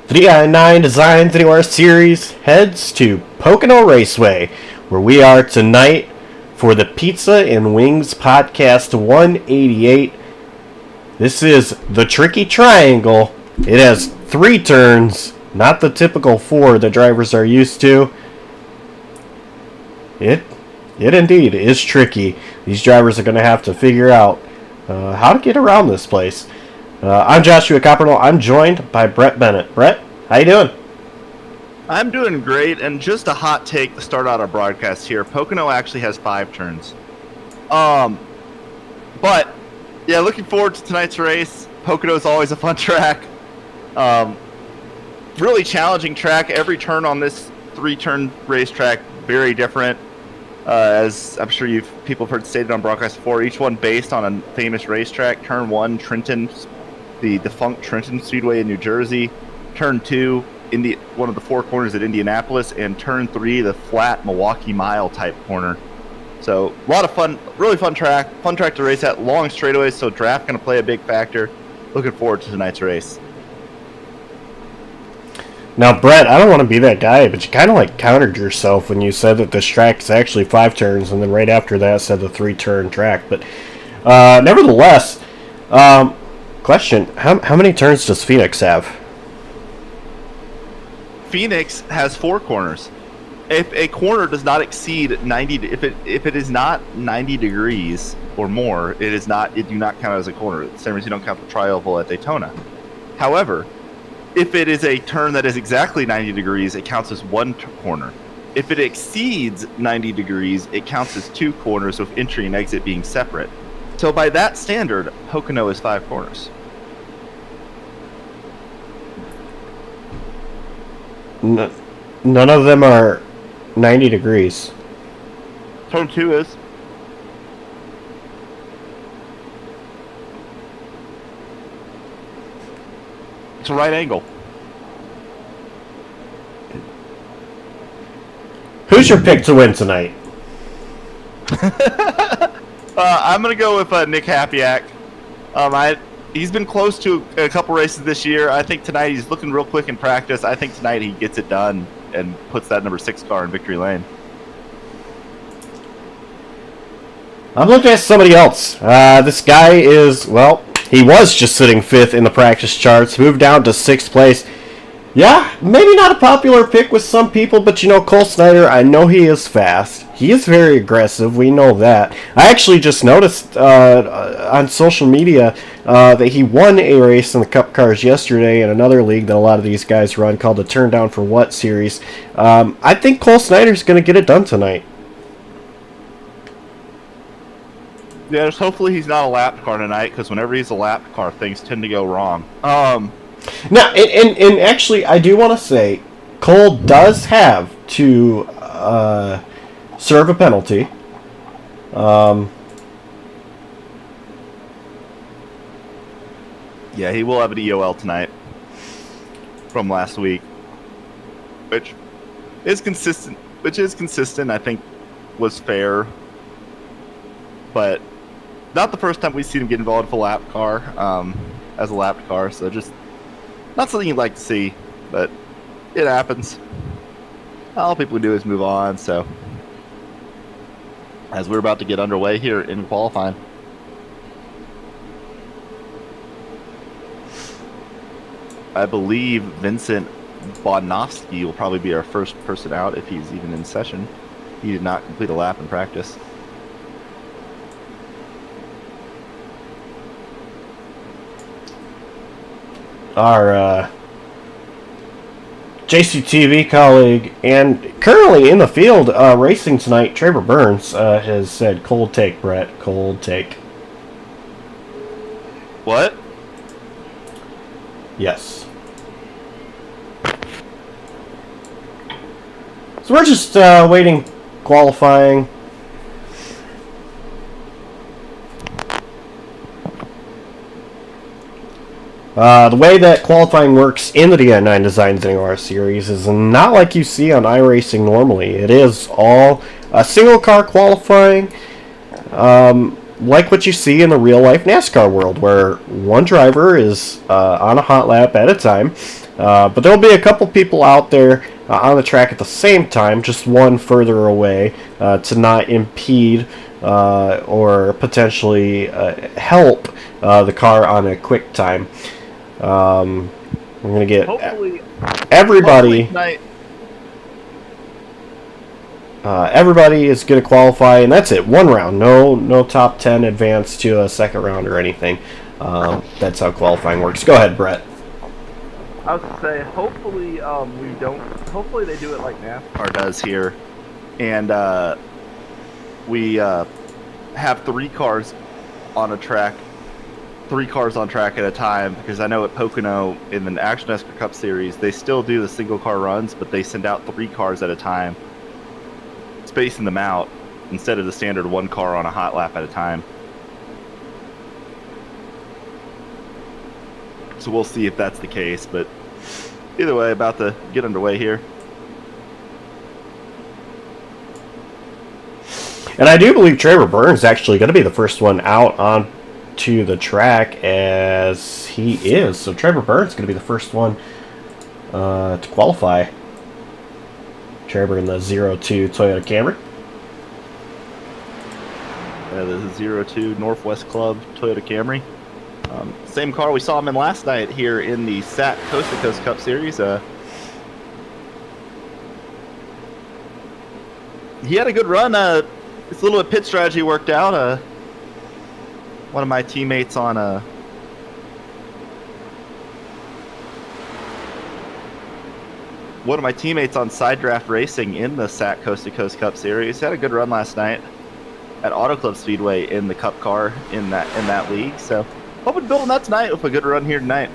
The Di9 Designs Anywhere series heads to Pocono Raceway, where we are tonight for the Pizza and Wings Podcast 188. This is the Tricky Triangle. It has 3 turns, not the typical 4 the drivers are used to. It indeed is tricky. These drivers are going to have to figure out how to get around this place. I'm Joshua Coppernoll. I'm joined by Brett Bennett. Brett, how you doing? I'm doing great, and just a hot take to start out our broadcast here. Pocono actually has 5 turns. But, yeah, looking forward to tonight's race. Pocono is always a fun track. Really challenging track. Every turn on this 3-turn racetrack, very different. As I'm sure people have heard stated on broadcast before, each one based on a famous racetrack. Turn 1, Trenton, the defunct Trenton Speedway in New Jersey. Turn 2, one of the 4 corners at Indianapolis. And Turn 3, the flat Milwaukee Mile type corner. So a lot of fun, really fun track to race at. Long straightaways, so draft going to play a big factor. Looking forward to tonight's race. Now, Brett, I don't want to be that guy, but you kind of countered yourself when you said that this track is actually 5 turns, and then right after that said the 3-turn track. But nevertheless, question: How many turns does Phoenix have? Phoenix has 4 corners. If a corner does not exceed 90, if it is not 90 degrees or more, it do not count as a corner. Same as you don't count the tri-oval at Daytona. However, if it is a turn that is exactly 90 degrees, it counts as 1 corner. If it exceeds 90 degrees, it counts as 2 corners, with entry and exit being separate. So by that standard, Pocono is 5 corners. None of them are 90 degrees. Turn 2 is. It's a right angle. Who's your pick to win tonight? I'm going to go with Nick Hapiak. He's been close to a couple races this year. I think tonight he's looking real quick in practice. I think tonight he gets it done and puts that number 6 car in victory lane. I'm looking at somebody else. This guy is, well, he was just sitting 5th in the practice charts, moved down to 6th place. Yeah, maybe not a popular pick with some people, but Cole Snyder, I know he is fast. He is very aggressive, we know that. I actually just noticed on social media that he won a race in the Cup Cars yesterday in another league that a lot of these guys run called the Turn Down for What series. I think Cole Snyder's going to get it done tonight. Yeah, just hopefully he's not a lap car tonight, because whenever he's a lap car, things tend to go wrong. Now, and actually, I do want to say, Cole does have to serve a penalty. Yeah, he will have an EOL tonight from last week, which is consistent. I think was fair, but not the first time we've seen him get involved with a lap car as a lap car. So just not something you'd like to see, but it happens. All people do is move on. So as we're about to get underway here in qualifying. I believe Vincent Bodnowski will probably be our first person out if he's even in session. He did not complete a lap in practice. Our JCTV colleague and currently in the field racing tonight, Trevor Burns, has said, cold take, Brett, cold take. What? Yes. So we're just waiting, qualifying. The way that qualifying works in the Di9 Designs Anywhere series is not like you see on iRacing normally. It is all a single car qualifying, like what you see in the real life NASCAR world, where one driver is on a hot lap at a time. But there'll be a couple people out there on the track at the same time, just one further away, to not impede or potentially help the car on a quick time. We're going to get everybody. Everybody is going to qualify, and that's it. One round. No top 10 advance to a second round or anything. That's how qualifying works. Go ahead, Brett. I was going to say, hopefully hopefully they do it like NASCAR does here, and we have 3 cars on a track, 3 cars on track at a time, because I know at Pocono in the Action NASCAR Cup Series, they still do the single car runs, but they send out 3 cars at a time, spacing them out instead of the standard 1 car on a hot lap at a time. So we'll see if that's the case, but either way, about to get underway here. And I do believe Trevor Burns is actually going to be the first one out onto the track, as he is. So Trevor Burns is going to be the first one to qualify. Trevor in the 02 Toyota Camry. The 02 Northwest Club Toyota Camry. Same car we saw him in last night here in the SAAC Coast to Coast Cup Series. He had a good run. His little pit strategy worked out. One of my teammates on Side Draft Racing in the SAAC Coast to Coast Cup Series had a good run last night at Auto Club Speedway in the Cup car in that league. So hoping to build on that tonight with a good run here tonight.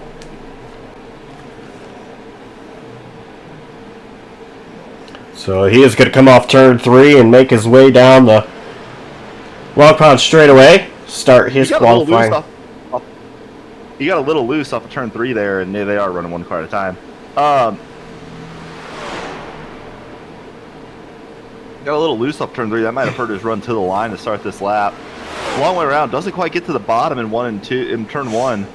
So he is going to come off turn 3 and make his way down the Long Pond straightaway. Start his qualifying. He got a little loose off of turn 3 there, and they are running 1 car at a time. Got a little loose off turn 3. That might have hurt his run to the line to start this lap. Long way around. Doesn't quite get to the bottom in turn 1.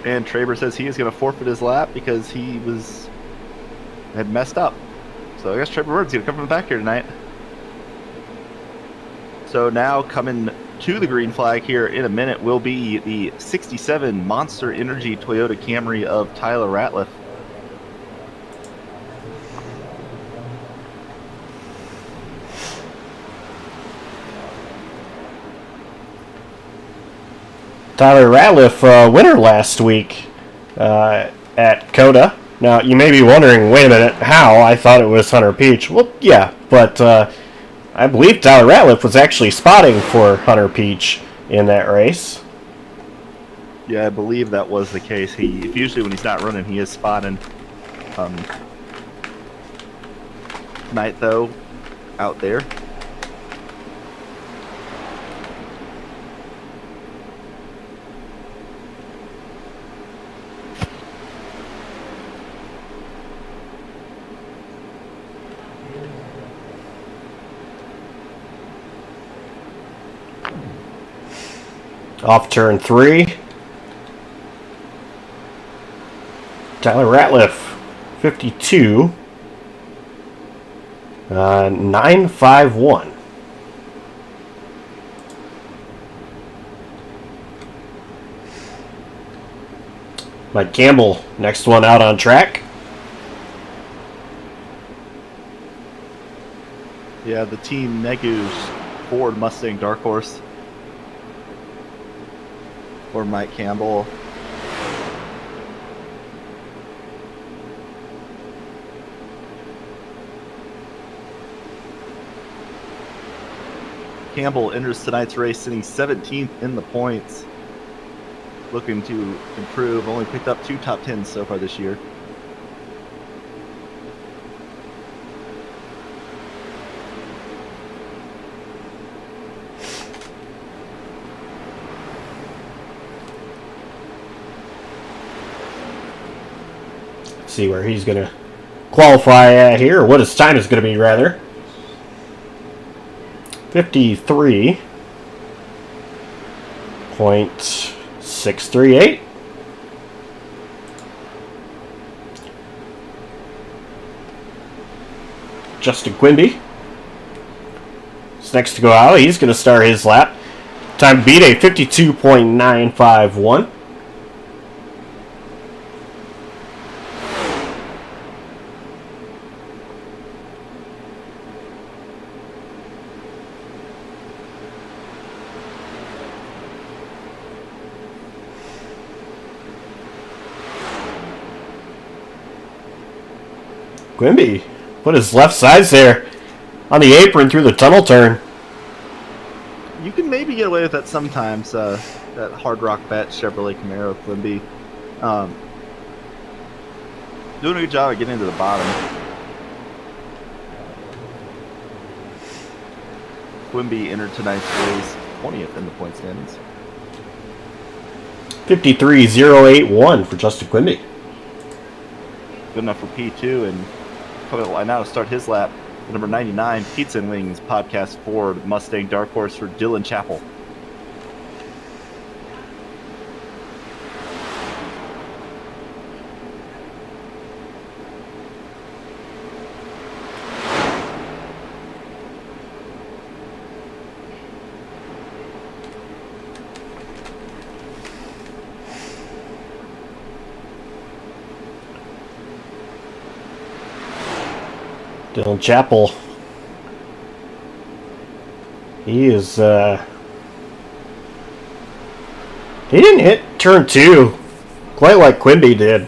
And Traber says he is going to forfeit his lap because he had messed up. So I guess Traber Bird's going to come from the back here tonight. So now coming to the green flag here in a minute will be the 67 Monster Energy Toyota Camry of Tyler Ratliff. Tyler Ratliff, winner last week at COTA. Now, you may be wondering, wait a minute, how? I thought it was Hunter Peach. Well, yeah, but I believe Tyler Ratliff was actually spotting for Hunter Peach in that race. Yeah, I believe that was the case. Usually when he's not running, he is spotting. Tonight, though, out there. Off turn 3. Tyler Ratliff, 52. 951. Mike Campbell, next one out on track. Yeah, the Team Negu's Ford Mustang Dark Horse. Or Mike Campbell. Campbell enters tonight's race sitting 17th in the points. Looking to improve. Only picked up 2 top 10s so far this year. see where he's going to qualify at here, or what his time is going to be, rather. 53.638. Justin Quimby is next to go out. He's going to start his lap. Time beat a 52.951. Quimby put his left sides there on the apron through the tunnel turn. You can maybe get away with that sometimes, that Hard Rock Bet Chevrolet Camaro Quimby. Doing a good job of getting to the bottom. Quimby entered tonight's race 20th in the point standings. 53.081 for Justin Quimby. Good enough for P2, and coming to the line now to start his lap, the number 99 Pizza and Wings Podcast Ford Mustang Dark Horse for Dylan Chappell. Dylan Chappell. He is, he didn't hit turn 2 quite like Quimby did.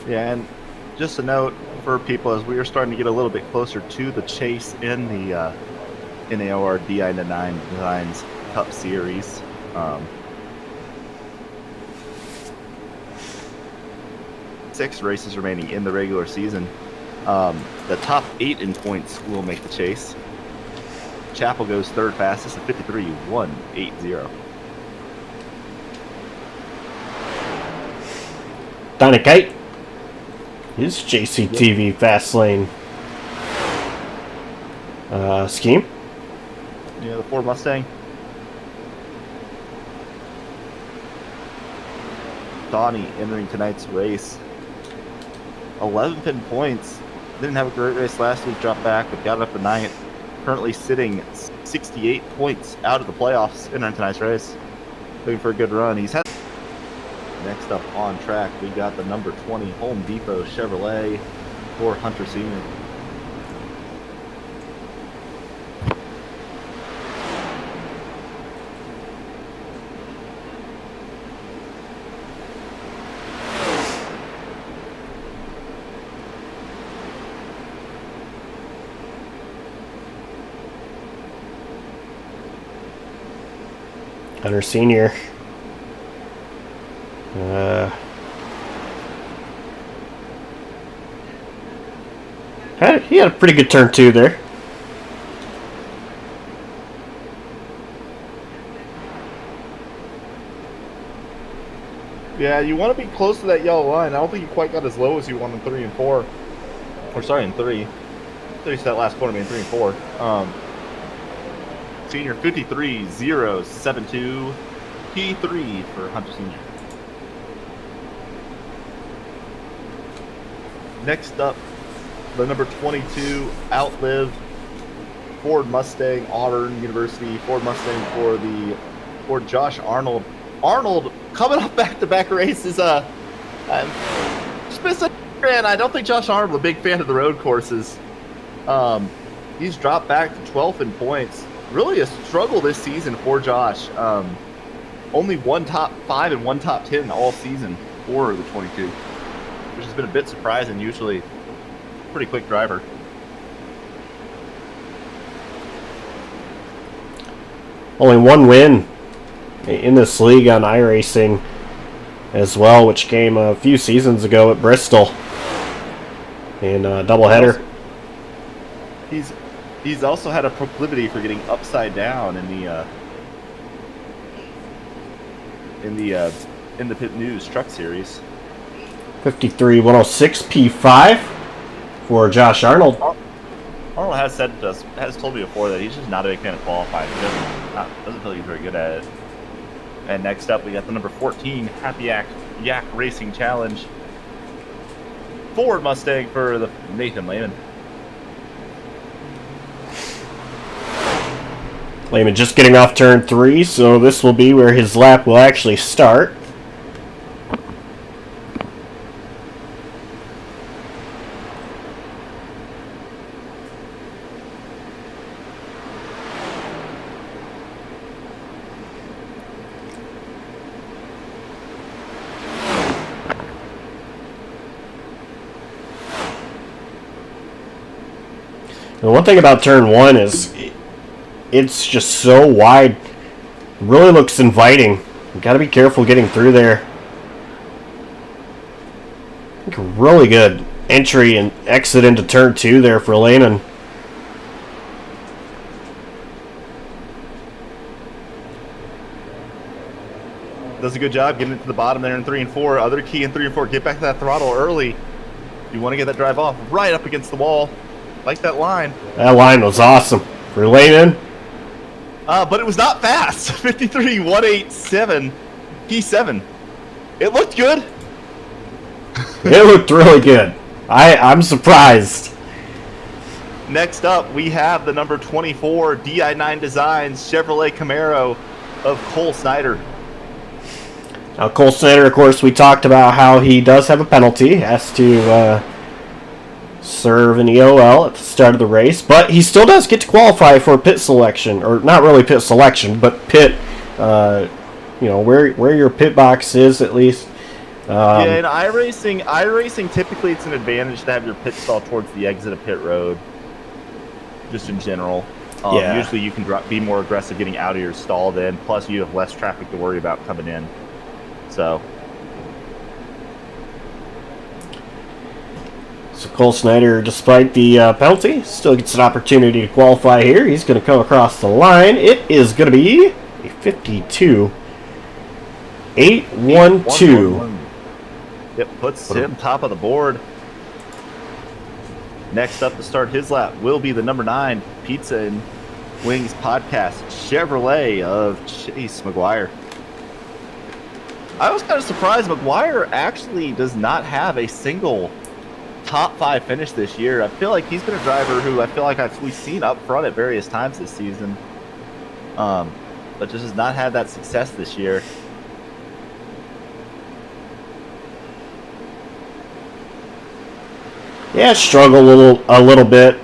Yeah, and just a note for people, as we are starting to get a little bit closer to the chase in the NAOR Di9 Designs Cup Series. 6 races remaining in the regular season. The top 8 in points will make the chase. Chappell goes third fastest at 53.180. Dynakite. His JCTV fast lane scheme. Yeah, the Ford Mustang. Donnie entering tonight's race. 11 pin points. Didn't have a great race last week, dropped back, but got it up to 9th. Currently sitting 68 points out of the playoffs in tonight's race. Looking for a good run. He's had. Next up on track, we got the number 20 Home Depot Chevrolet for Hunter Sr. Hunter Sr. He had a pretty good turn 2 there. Yeah, you want to be close to that yellow line. I don't think you quite got as low as you want in 3 and 4. Or sorry, in 3. 3 that last corner, in 3 and 4. Senior 53.072. P3 for Hunter Senior. Next up, the number 22 Outlive Ford Mustang Auburn University Ford Mustang for Josh Arnold. Arnold coming off back-to-back races. And I don't think Josh Arnold a big fan of the road courses. He's dropped back to 12th in points. Really a struggle this season for Josh. Only one top 5 and one top 10 all season for the 22, which has been a bit surprising. Usually, pretty quick driver. Only one win in this league on iRacing as well, which came a few seasons ago at Bristol in a doubleheader. He's also had a proclivity for getting upside down in the in the Pit News Truck Series. 53-106 P5 for Josh Arnold. Arnold has told me before that he's just not a big fan of qualifying. He doesn't feel like he's very good at it. And next up, we got the number 14 Happy Yak Racing Challenge Ford Mustang for the Nathan Lehman. Lehman just getting off turn 3, so this will be where his lap will actually start. And one thing about turn 1 is it's just so wide. Really looks inviting. You got to be careful getting through there. I think really good entry and exit into turn 2 there for Lehman. Does a good job getting it to the bottom there in 3 and 4. Other key in 3 and 4, get back to that throttle early. You want to get that drive off right up against the wall. Like that line. That line was awesome for Lehman. But it was not fast. 53.187 P7. It looked good. It looked really good. I'm surprised. Next up, we have the number 24 Di9 Designs Chevrolet Camaro of Cole Snyder. Now, Cole Snyder, of course, we talked about how he does have a penalty. Has to serve an EOL at the start of the race, but he still does get to qualify for pit selection, or not really pit selection, but pit, where your pit box is at least. Yeah, in iRacing, typically it's an advantage to have your pit stall towards the exit of pit road, just in general. Yeah. Usually you can be more aggressive getting out of your stall then, plus you have less traffic to worry about coming in. So Cole Snyder, despite the penalty, still gets an opportunity to qualify here. He's going to come across the line. It is going to be a 52.812. It puts him top of the board. Next up to start his lap will be the number 9 Pizza and Wings Podcast Chevrolet of Chase McGuire. I was kind of surprised McGuire actually does not have a single top 5 finish this year. I feel like he's been a driver who I feel like we've seen up front at various times this season, but just has not had that success this year. Yeah, struggled a little bit.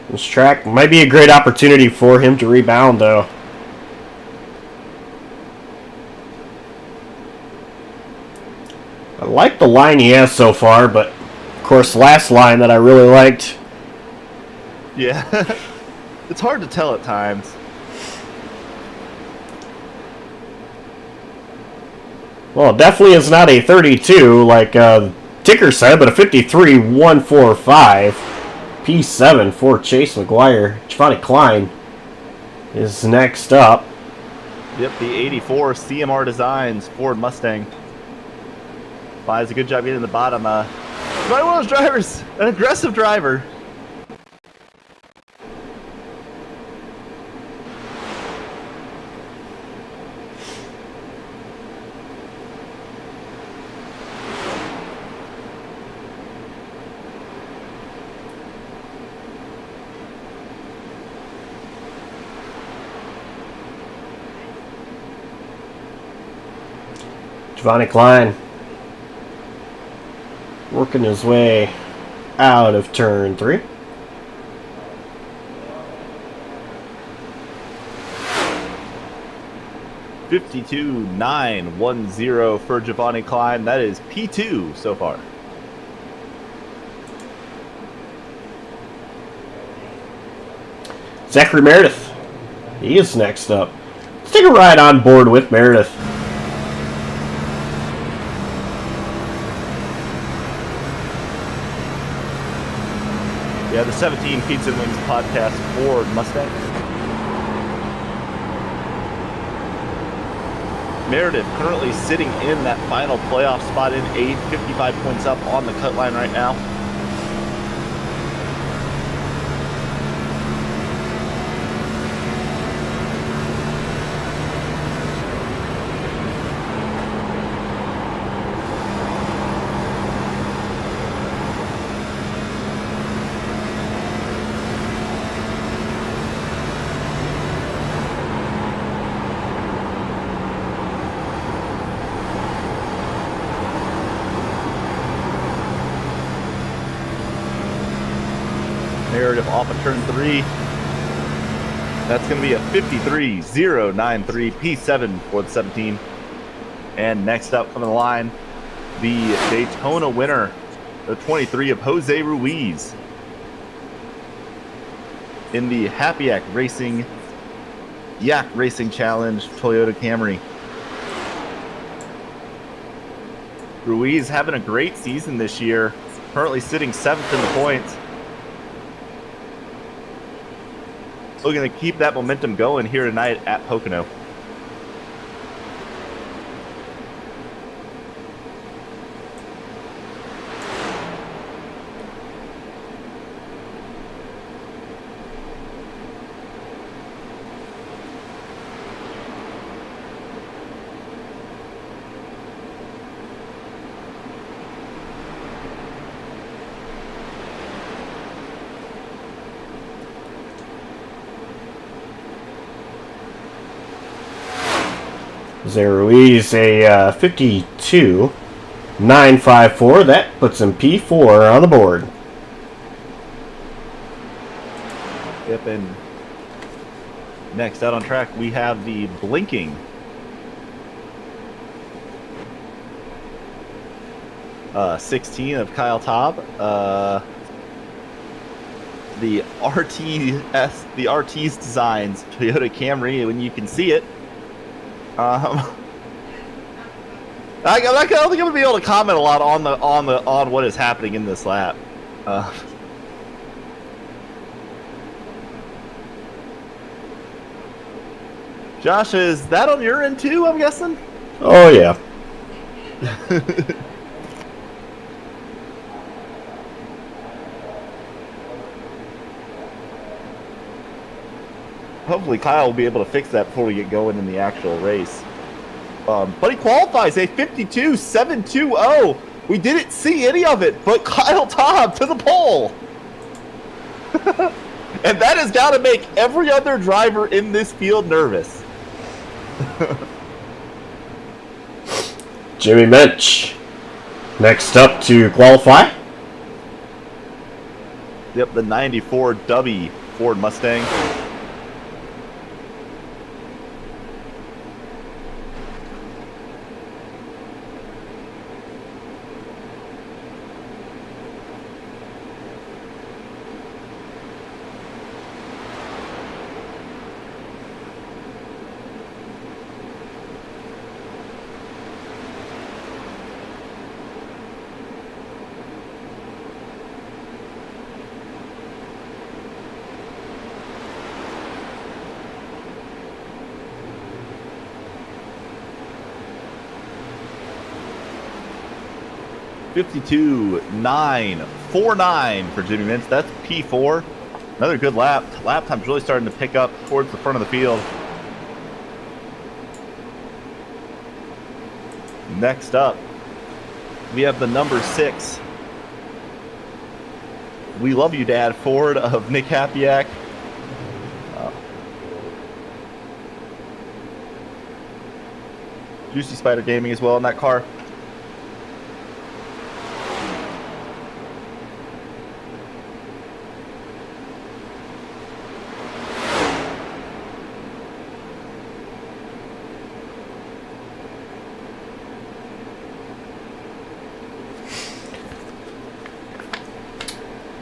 This track might be a great opportunity for him to rebound, though. I like the line he has so far, but of course, last line that I really liked. Yeah, it's hard to tell at times. Well, it definitely is not a 32 like Ticker said, but a 53.145 P7 for Chase McGuire. Giovanni Klein is next up. Yep, the 84 CMR Designs Ford Mustang. Does a good job getting in the bottom. Probably one of those drivers, an aggressive driver. Giovanni Klein working his way out of turn 3. $52.910 for Giovanni Klein. That is P2 so far. Zachary Meredith. He is next up. Let's take a ride on board with Meredith. Yeah, the 17 Pizza and Wings Podcast Ford Mustang. Meredith currently sitting in that final playoff spot in 8th, 55 points up on the cut line right now. Meredith off of turn 3. That's going to be a 53.093 P7 for the 17. And next up coming the line, the Daytona winner, the 23 of Jose Ruiz, in the Happy Yak Racing Challenge Toyota Camry. Ruiz having a great season this year, currently sitting 7th in the points. Looking to keep that momentum going here tonight at Pocono. Jose Ruiz, a 52.954. That puts him P4 on the board. Yep, and next out on track, we have the blinking 16 of Kyle Jawb. The RT's Designs Toyota Camry, when you can see it. I don't think I'm gonna be able to comment a lot on what is happening in this lap. Josh, is that on your end too, I'm guessing? Oh, yeah. Hopefully Kyle will be able to fix that before we get going in the actual race. But he qualifies a 52.720. We didn't see any of it, but Kyle Jawb to the pole. And that has got to make every other driver in this field nervous. Jimmy Mensch, next up to qualify. Yep, the 94 W Ford Mustang. .52.949 for Jimmy Mintz. That's P4. Another good lap. Lap time's really starting to pick up towards the front of the field. Next up, we have the number 6. We love you, Dad Ford of Nick Hapiak. Juicy Spider Gaming as well in that car.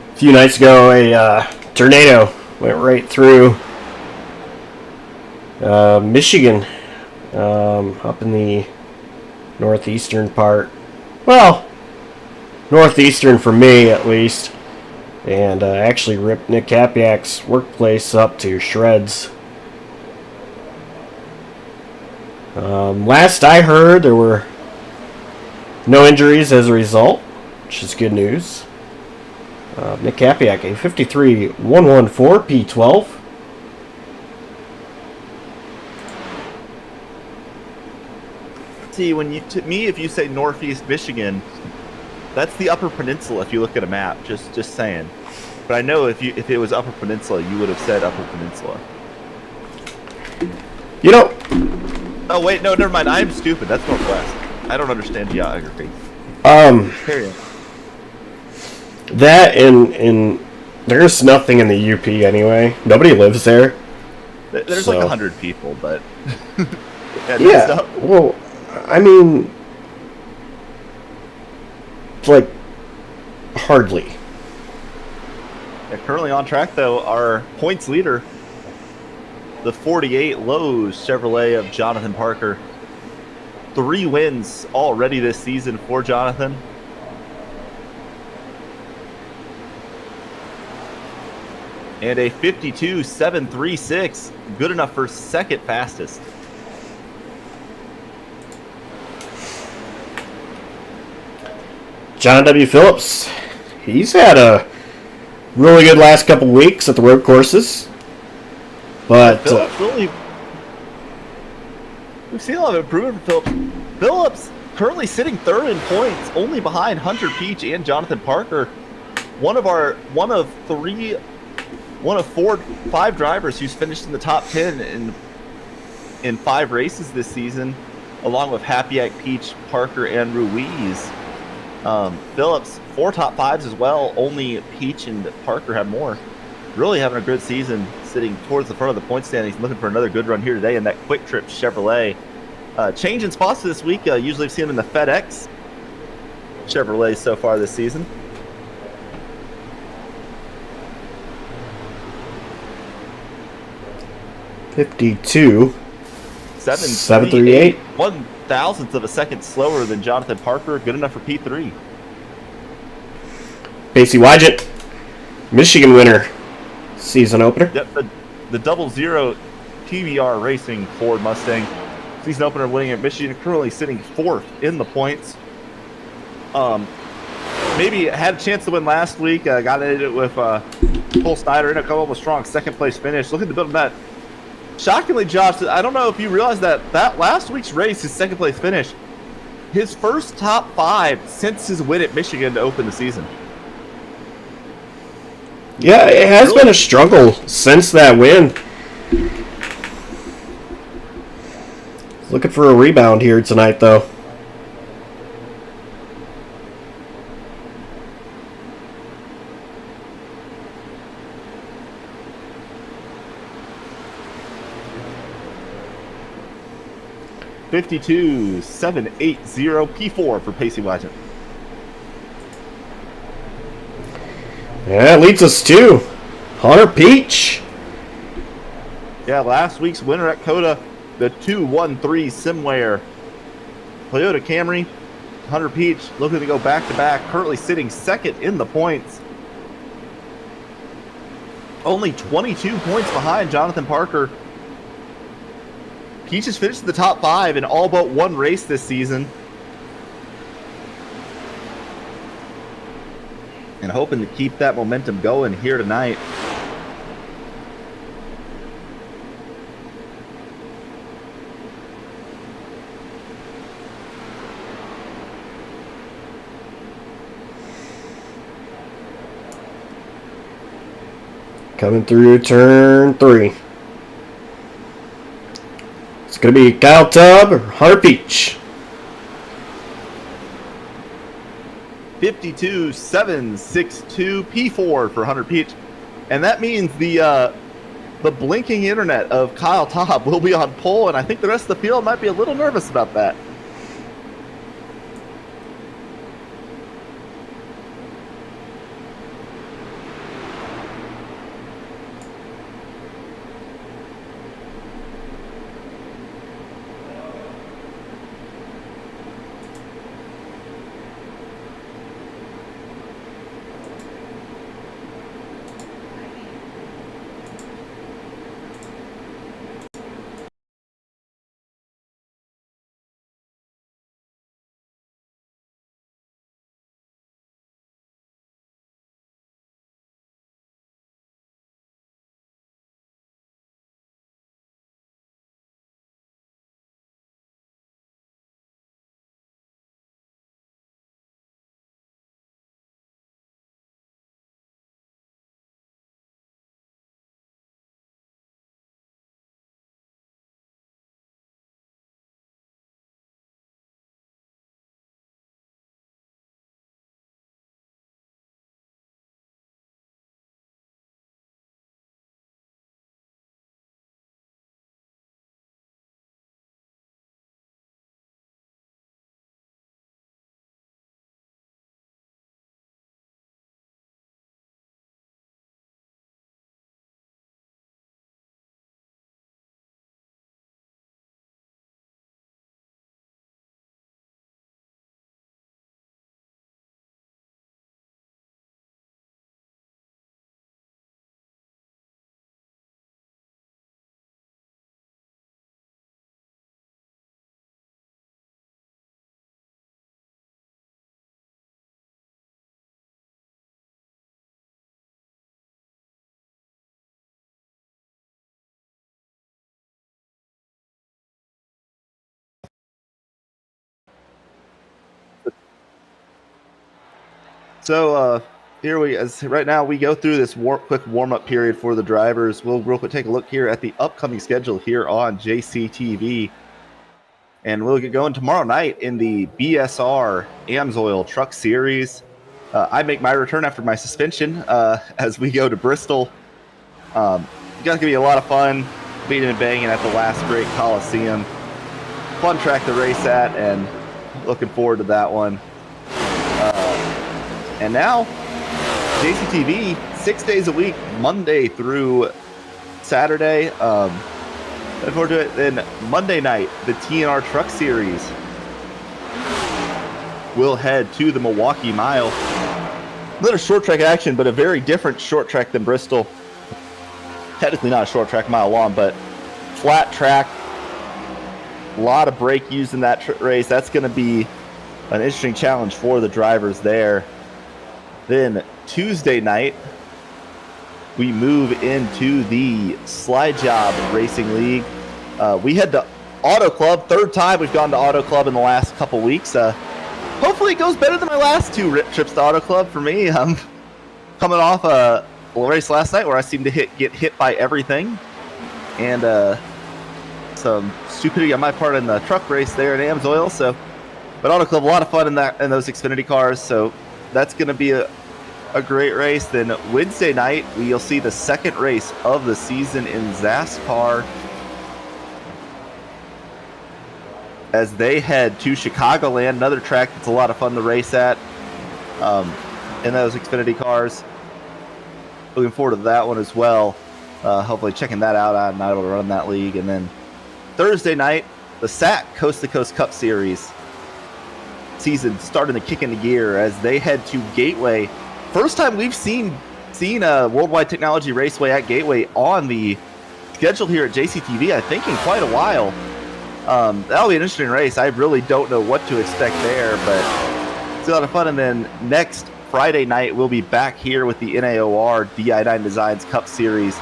A few nights ago, a tornado went right through Michigan, up in the northeastern part. Well, northeastern for me at least, and actually ripped Nick Hapiak's workplace up to shreds. Last I heard, there were no injuries as a result, which is good news. Nick Capiak, a 53.114 P12. See, to me, if you say Northeast Michigan, that's the Upper Peninsula. If you look at a map, just saying. But I know if it was Upper Peninsula, you would have said Upper Peninsula. You know. Oh wait, no, never mind. I'm stupid. That's Northwest. I don't understand geography. Period. That and there's nothing in the UP anyway. Nobody lives there. There's like 100 people, but yeah. Well, I mean, like hardly. Yeah, currently on track though, our points leader, the 48 Lowe's Chevrolet of Jonathan Parker. 3 wins already this season for Jonathan. And a 52.736, good enough for second fastest. John W. Phillips, he's had a really good last couple weeks at the road courses. But we've seen a lot of improvement from Phillips. Phillips currently sitting 3rd in points, only behind Hunter Peach and Jonathan Parker. One of 5 drivers who's finished in the top 10 in 5 races this season, along with Hapiak, Peach, Parker, and Ruiz. Phillips, 4 top 5s as well. Only Peach and Parker have more. Really having a good season, sitting towards the front of the point standings, looking for another good run here today in that Quick Trip Chevrolet. Change in spots this week. Usually I've seen him in the FedEx Chevrolet so far this season. .52 738, 1/1000th of a second slower than Jonathan Parker. Good enough for P3. Pacey Wygant, Michigan winner, season opener. Yep, the 00 TBR Racing Ford Mustang. Season opener winning at Michigan, currently sitting 4th in the points. Maybe had a chance to win last week. Got it with Cole Snyder in a couple of a strong second place finish. Looking to build on that. Shockingly, Josh, I don't know if you realize that last week's race, his second place finish, his first top 5 since his win at Michigan to open the season. Yeah, it has been a struggle since that win. Looking for a rebound here tonight, though. .52.780 P4 for Pacey Wygant. Yeah, it leads us to Hunter Peach. Yeah, last week's winner at COTA, the 213 Simware Toyota Camry. Hunter Peach looking to go back-to-back, currently sitting 2nd in the points. Only 22 points behind Jonathan Parker. Peach has finished in the top 5 in all but 1 race this season. And hoping to keep that momentum going here tonight. Coming through turn 3. It's going to be Kyle Tubb or Hunter Peach. .52.762 P4 for Hunter Peach. And that means the blinking internet of Kyle Tubb will be on pole, and I think the rest of the field might be a little nervous about that. So right now we go through this quick warm-up period for the drivers. We'll real quick take a look here at the upcoming schedule here on JCTV. And we'll get going tomorrow night in the BSR AmsOil Truck Series. I make my return after my suspension as we go to Bristol. You guys going to be a lot of fun beating and banging at the last great Coliseum. Fun track to race at, and looking forward to that one. And now, JCTV, 6 days a week, Monday through Saturday. Looking forward to it. Then Monday night, the TNR Truck Series. We'll head to the Milwaukee Mile. Another short track action, but a very different short track than Bristol. Technically not a short track, mile long, but flat track. A lot of brake used in that race. That's going to be an interesting challenge for the drivers there. Then Tuesday night, we move into the Slide Jawb Racing League. We head to Auto Club. Third time we've gone to Auto Club in the last couple weeks. Hopefully it goes better than my last two trips to Auto Club for me. I'm coming off a race last night where I seemed to get hit by everything. And some stupidity on my part in the truck race there at AmsOil. But Auto Club, a lot of fun in those Xfinity cars. So that's going to be a great race. Then Wednesday night, we'll see the second race of the season in XASCAR as they head to Chicagoland, another track that's a lot of fun to race at in those Xfinity cars. Looking forward to that one as well. Hopefully checking that out. I'm not able to run that league. And then Thursday night, the SAAC Coast to Coast Cup Series season starting to kick into gear as they head to Gateway. First time we've seen a Worldwide Technology Raceway at Gateway on the schedule here at JCTV, I think, in quite a while. That'll be an interesting race. I really don't know what to expect there, but it's a lot of fun. And then next Friday night, we'll be back here with the NAOR Di9 Designs Cup Series,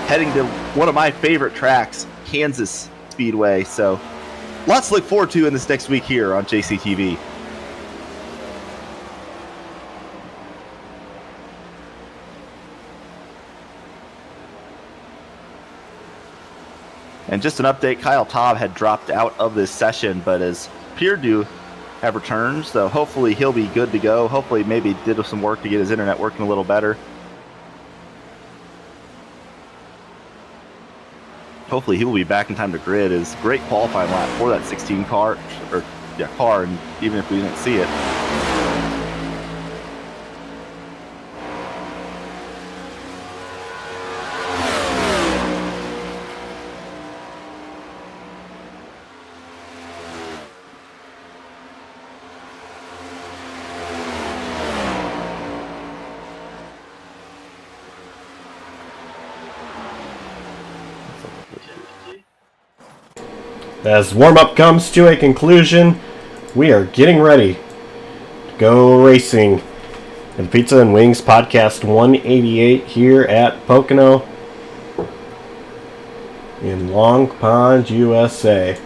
heading to one of my favorite tracks, Kansas Speedway. So lots to look forward to in this next week here on JCTV. And just an update, Kyle Taub had dropped out of this session, but has appeared to have returned, so hopefully he'll be good to go. Hopefully maybe did some work to get his internet working a little better. Hopefully he will be back in time to grid. His great qualifying lap for that 16 car, and even if we didn't see it. As warm-up comes to a conclusion, we are getting ready to go racing in the Pizza and Wings Podcast 188 here at Pocono in Long Pond, USA.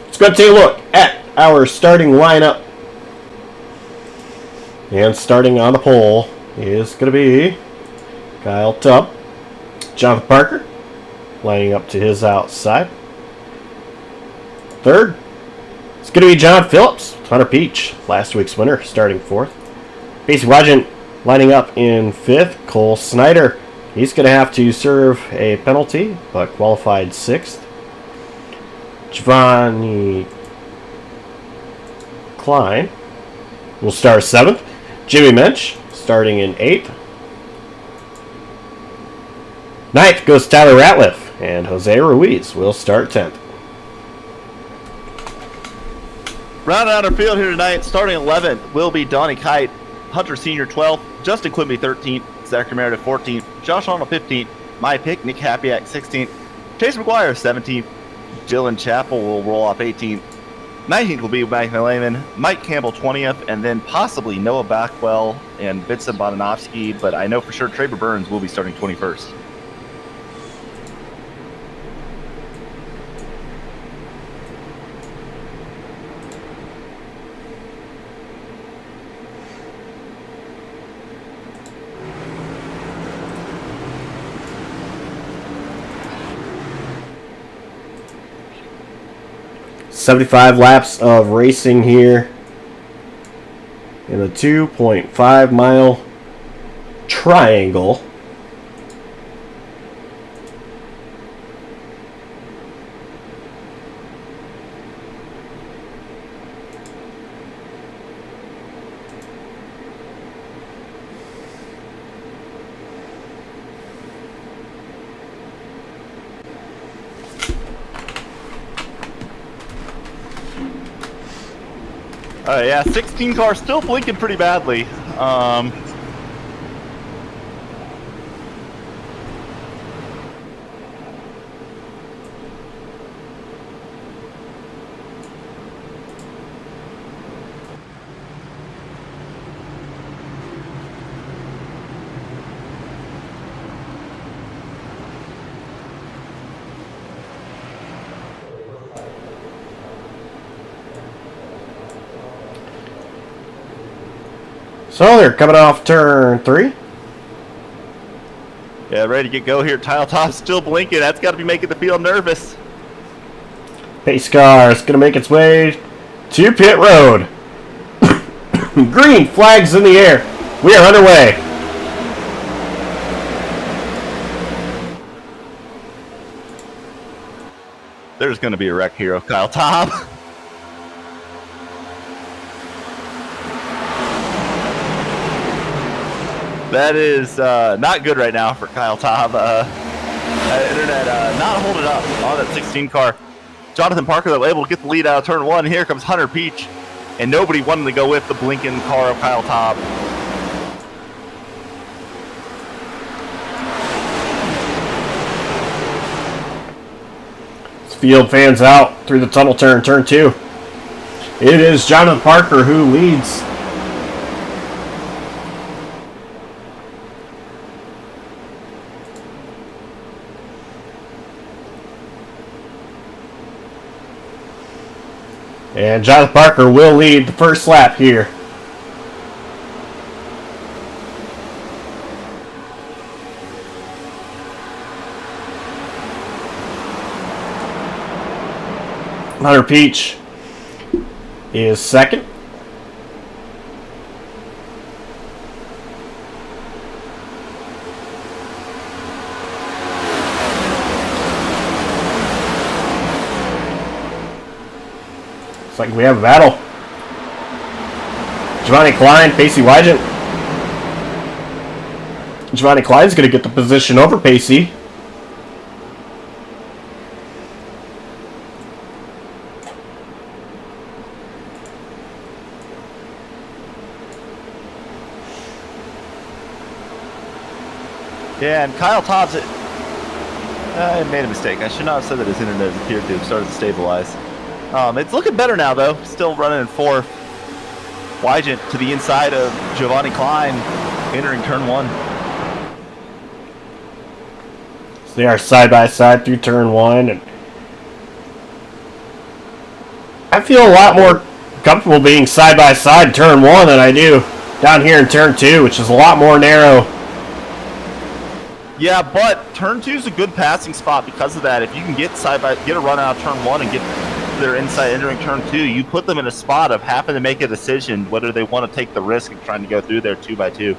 Let's go take a look at our starting lineup. And starting on the pole is going to be Kyle Tubb, Jonathan Parker, lining up to his outside. Third, it's going to be John Phillips, Hunter Peach, last week's winner, starting fourth. Casey Wagent lining up in fifth. Cole Snyder, he's going to have to serve a penalty, but qualified sixth. Giovanni Klein will start seventh. Jimmy Mensch starting in eighth. Ninth goes Tyler Ratliff. And Jose Ruiz will start 10th. Rounding out our field here tonight, starting 11th will be Donnie Kite, Hunter Sr. 12th, Justin Quimby 13th, Zachary Meredith 14th, Josh Arnold 15th, my pick, Nick Hapiak 16th, Chase McGuire 17th, Dylan Chappell will roll off 18th, 19th will be Mike Lehman, Mike Campbell 20th, and then possibly Noah Backwell and Vincent Bodanovsky, but I know for sure Traver Burns will be starting 21st. 75 laps of racing here in the 2.5 mile triangle. Yeah, 16 car still blinking pretty badly. So they're coming off turn 3. Yeah, ready to get go here. Tile top still blinking. That's got to be making the field nervous. Pace car is going to make its way to pit road. Green flags in the air. We are underway. There's going to be a wreck here of Kyle Top. That is not good right now for Kyle Taub. Internet not holding up on that 16 car. Jonathan Parker, though, able to get the lead out of turn 1. Here comes Hunter Peach. And nobody wanted to go with the blinking car of Kyle Taub. Field fans out through the tunnel turn 2. It is Jonathan Parker who leads. And Jonathan Parker will lead the first lap here. Hunter Peach is second. Looks like we have a battle. Giovanni Klein, Pacey Wygant. Giovanni Klein's going to get the position over Pacey. Yeah, and Kyle Taub's I made a mistake. I should not have said that his internet appeared to have started to stabilize. It's looking better now, though. Still running in fourth. Wygant to the inside of Giovanni Klein, entering turn 1. So they are side by side through turn 1, and I feel a lot more comfortable being side by side in turn 1 than I do down here in turn 2, which is a lot more narrow. Yeah, but turn 2 is a good passing spot because of that. If you can get a run out of turn 1 and get their inside entering turn 2, you put them in a spot of having to make a decision whether they want to take the risk of trying to go through there 2 by 2.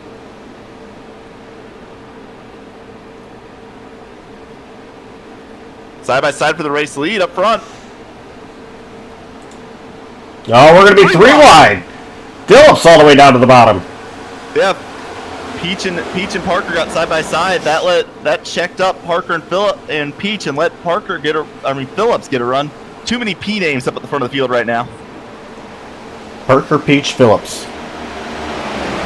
Side by side for the race lead up front. Oh, we're going to be 3 wide. Phillips all the way down to the bottom. Yeah. Peach and Parker got side by side. That checked up Parker and Peach and let Phillips get a run. Too many P names up at the front of the field right now. Parker, Peach, Phillips.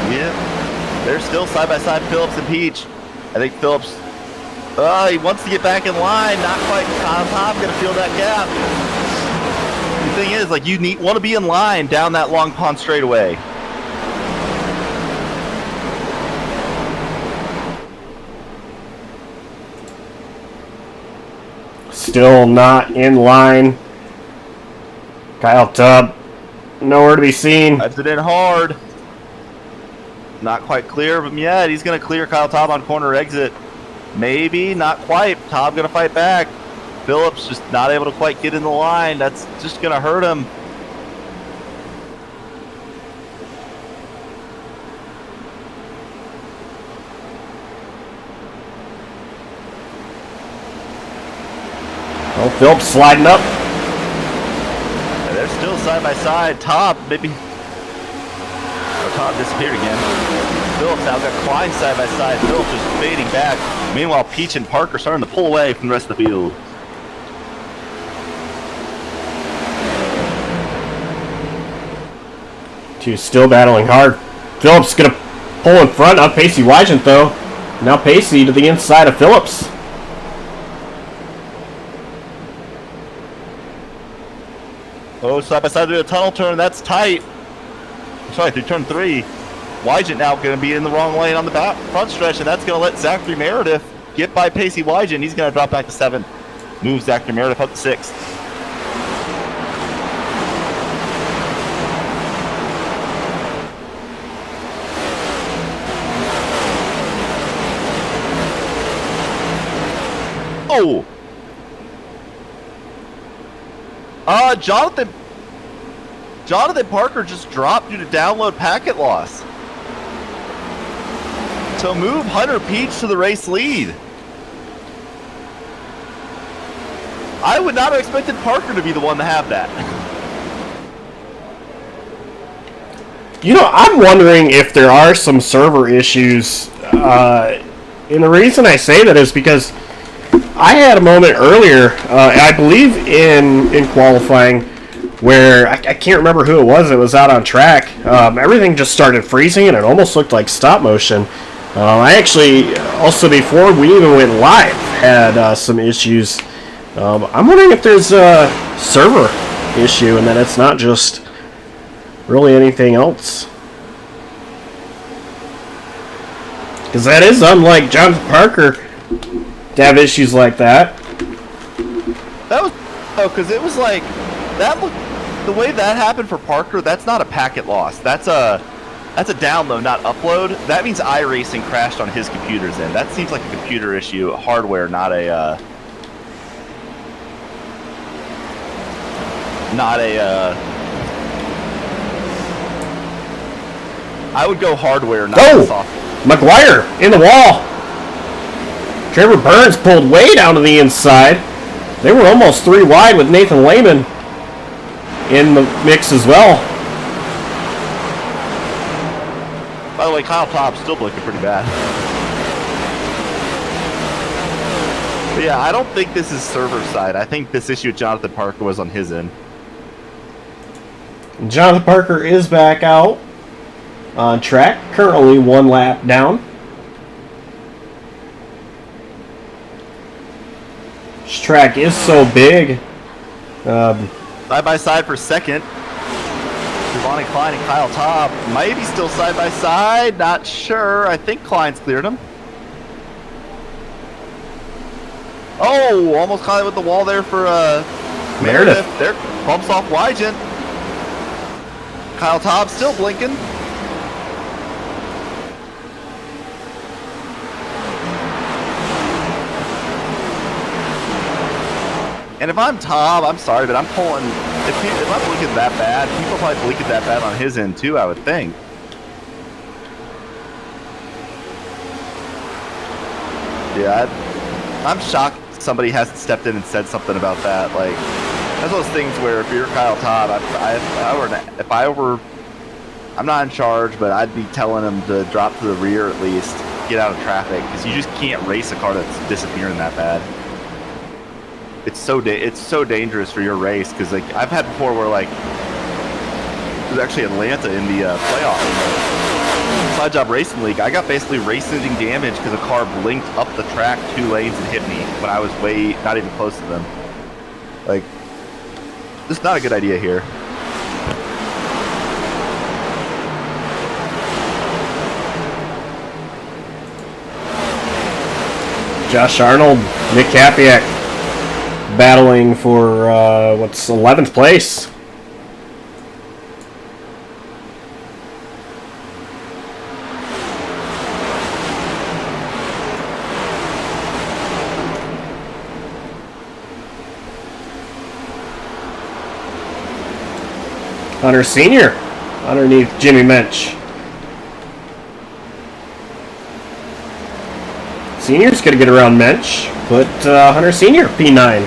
Yeah, they're still side by side. Phillips and Peach. I think Phillips. He wants to get back in line. Not quite. Kyle Taub going to fill that gap. The thing is, you want to be in line down that long pond straightaway. Still not in line. Kyle Taub, nowhere to be seen. Drives it in hard. Not quite clear of him yet. He's going to clear Kyle Taub on corner exit. Maybe, not quite. Taub going to fight back. Phillips just not able to quite get in the line. That's just going to hurt him. Oh, Phillips sliding up. And they're still side by side. Top maybe. Oh, Top disappeared again. Phillips now got Klein side by side. Phillips just fading back. Meanwhile, Peach and Parker starting to pull away from the rest of the field. Two still battling hard. Phillips gonna pull in front on Pacey Wygant though. Now Pacey to the inside of Phillips. Oh, side by side to a tunnel turn. That's tight. Sorry, through turn 3. Wygant now going to be in the wrong lane on the front stretch, and that's going to let Zachary Meredith get by Pacey Wygant. He's going to drop back to 7th. Move Zachary Meredith up to 6th. Oh! Jonathan Parker just dropped due to download packet loss. So move Hunter Peach to the race lead. I would not have expected Parker to be the one to have that. You know, I'm wondering if there are some server issues. And the reason I say that is because I had a moment earlier, I believe in qualifying, where I can't remember who it was out on track. Everything just started freezing and it almost looked like stop motion. I actually, also before we even went live, had some issues. I'm wondering if there's a server issue and that it's not just really anything else. Because that is unlike Jonathan Parker to have issues like that. That was, because it was like, that looked, the way that happened for Parker, that's not a packet loss. That's a download, not upload. That means iRacing crashed on his computer's end. That seems like a computer issue, hardware, not a I would go hardware, not software. McGuire in the wall. Trevor Burns pulled way down to the inside. They were almost 3 wide with Nathan Lehman in the mix as well. By the way, Kyle Topp's still looking pretty bad. But yeah, I don't think this is server side. I think this issue with Jonathan Parker was on his end. Jonathan Parker is back out on track, currently 1 lap down. This track is so big. Side by side for second. Giovanni Klein and Kyle Topp. Maybe still side by side. Not sure. I think Klein's cleared him. Oh, almost caught it with the wall there for Meredith. There, bumps off Wygant. Kyle Topp still blinking. And if I'm Tom, I'm sorry, but I'm pulling. If I'm blinking that bad, people probably blinking that bad on his end too, I would think. Yeah, I'm shocked somebody hasn't stepped in and said something about that. Like, that's one of those things where if you're Kyle Todd, I'm not in charge, but I'd be telling him to drop to the rear at least, get out of traffic, because you just can't race a car that's disappearing that bad. It's so dangerous for your race, because like I've had before where like it was actually Atlanta in the playoff Side Job Racing League. I got basically race engine damage because a car blinked up the track 2 lanes and hit me when I was not even close to them. Like, this is not a good idea here. Josh Arnold, Nick Kapiak battling for 11th place. Hunter Sr. underneath Jimmy Mensch. Senior's going to get around Mensch. Put Hunter Sr. P9.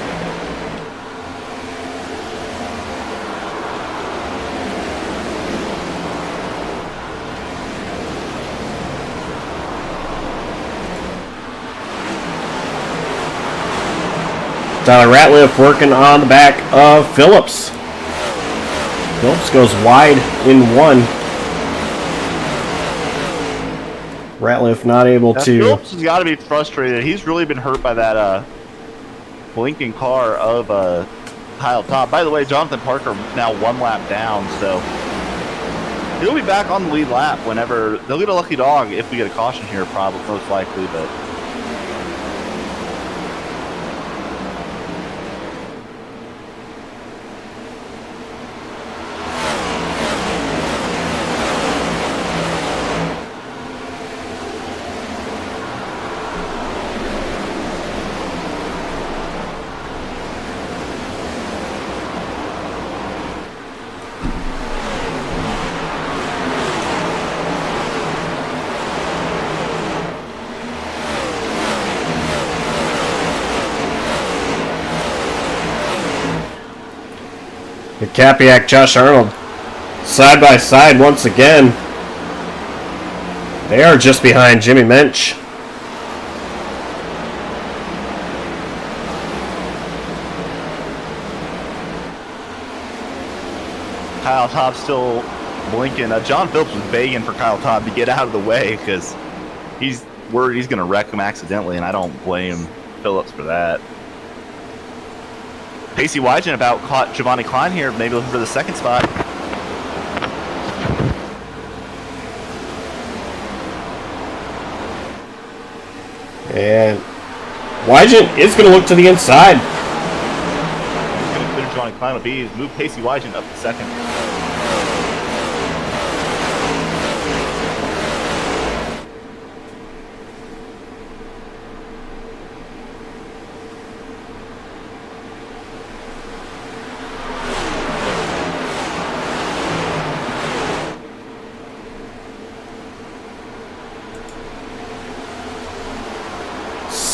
Tyler Ratliff working on the back of Phillips. Phillips goes wide in 1. Ratliff not able to... Phillips has got to be frustrated. He's really been hurt by that blinking car of Kyle Top. By the way, Jonathan Parker now 1 lap down, so he'll be back on the lead lap whenever... They'll get a lucky dog if we get a caution here, probably, most likely, but... Capiak, Josh Arnold, side by side once again. They are just behind Jimmy Mensch. Kyle Top still blinking. John Phillips was begging for Kyle Top to get out of the way because he's worried he's going to wreck him accidentally, and I don't blame Phillips for that. Pacey Wygen about caught Giovanni Klein here, maybe looking for the 2nd spot. And Wygen is going to look to the inside. He's going to clear Giovanni Klein with ease, move Pacey Wygen up to 2nd.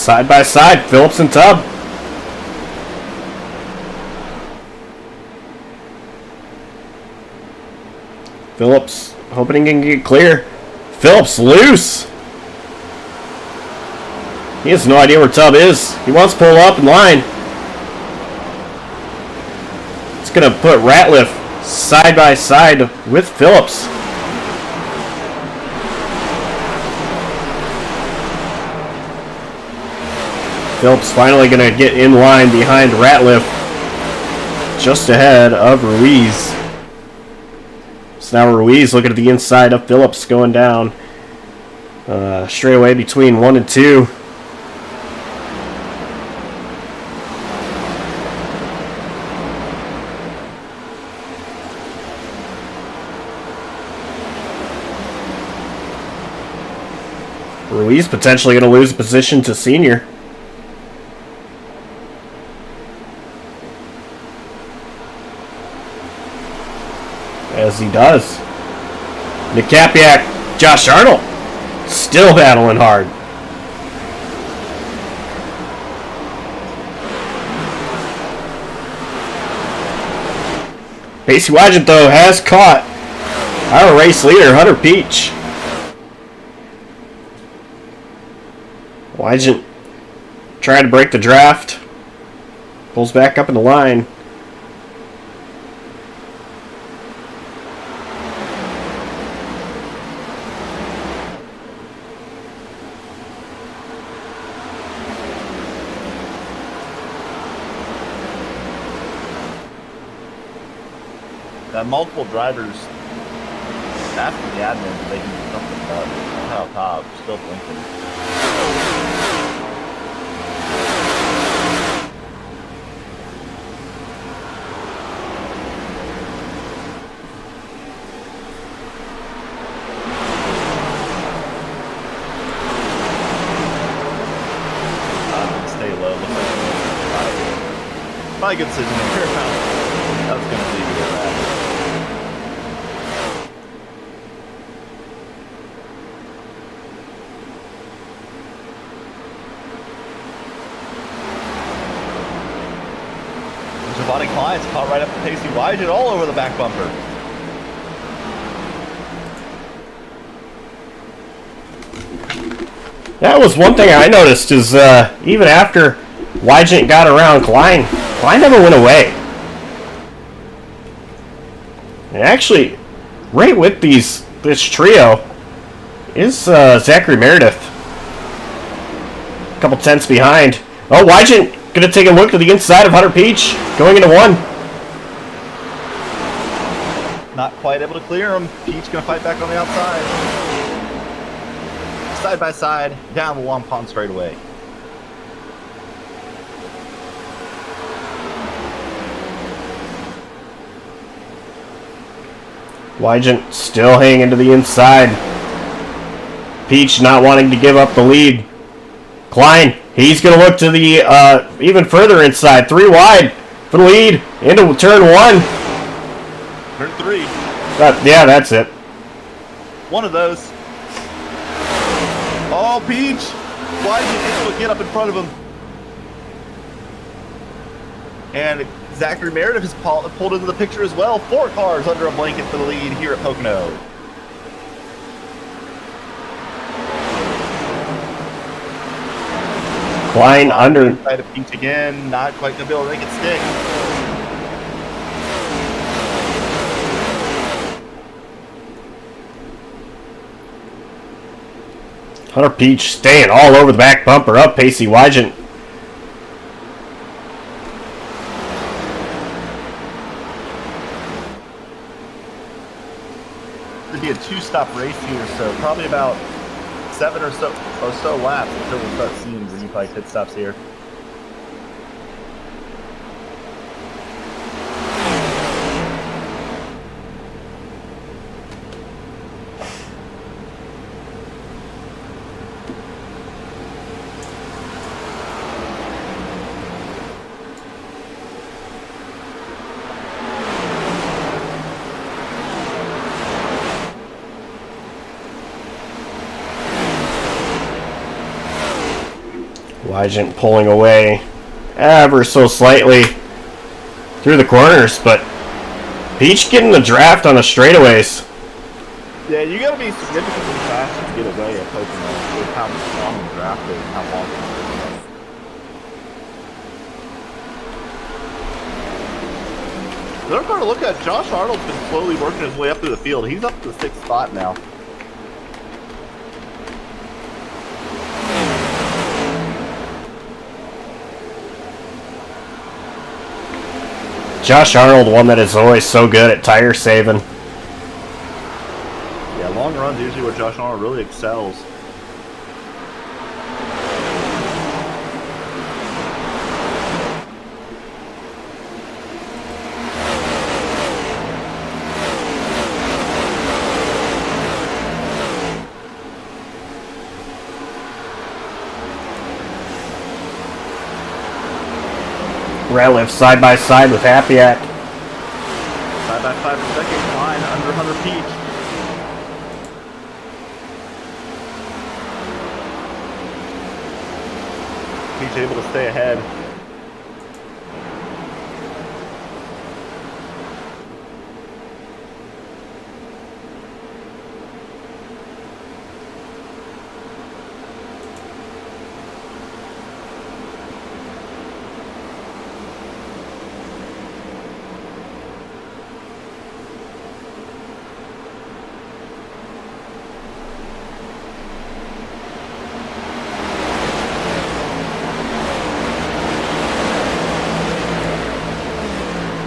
Side by side, Phillips and Tubb. Phillips hoping he can get clear. Phillips loose. He has no idea where Tubb is. He wants to pull up in line. It's going to put Ratliff side by side with Phillips. Phillips finally going to get in line behind Ratliff, just ahead of Ruiz. So now Ruiz looking at the inside of Phillips going down. Straight away between 1 and 2. Ruiz potentially going to lose position to Senior. As he does. Nikapiak, Josh Arnold, still battling hard. Pacey Wygen, though, has caught our race leader, Hunter Peach. Wygen trying to break the draft. Pulls back up in the line. Multiple drivers asking the admin if they can do something about Kyle Top still blinking. Stay low. Looks like probably a good decision here. That was going to leave it at that. Giovanni Klein's caught right up to Pacey Wygen all over the back bumper. That was one thing I noticed is even after Wygen got around Klein never went away. And actually, right with this trio is Zachary Meredith. A couple tenths behind. Oh, Wygen gonna take a look to the inside of Hunter Peach, going into one. Not quite able to clear him. Peach gonna fight back on the outside. Side by side, down the long pond straightaway. Wygen still hanging to the inside. Peach not wanting to give up the lead. Klein, he's going to look to the even further inside. 3 wide for the lead into turn 1. Turn 3. Yeah, that's it. One of those. Oh, Peach! Why did you able to get up in front of him? And Zachary Meredith is pulled into the picture as well. 4 cars under a blanket for the lead here at Pocono. Klein under. Inside of Peach again. Not quite going to be able to make it stick. Hunter Peach staying all over the back bumper up Pacey Wygen. It'd be a 2-stop race here, so probably about 7 or so laps until we start seeing green flag pit stops here. Wygen pulling away ever so slightly through the corners, but Peach getting the draft on the straightaways. Yeah, you got to be significantly faster to get away at Pocono with how long the draft is and how long it's been. They're going to look at Josh Arnold's been slowly working his way up through the field. He's up to the 6th spot now. Josh Arnold, one that is always so good at tire saving. Yeah, long runs usually where Josh Arnold really excels. Ratliff side by side with Appiak. Side by side for second, Klein under Hunter Peach. Peach able to stay ahead.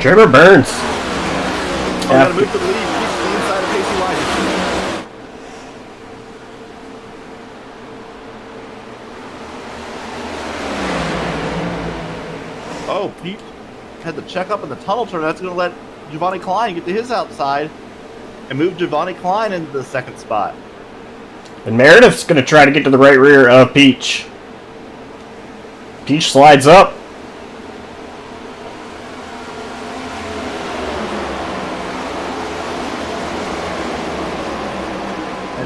Trevor Burns. Gotta move to the lead. Keeps the inside of Pacey Wygen. Oh, Pete had the check up in the tunnel turn. That's going to let Giovanni Klein get to his outside and move Giovanni Klein into the 2nd spot. And Meredith's going to try to get to the right rear of Peach. Peach slides up.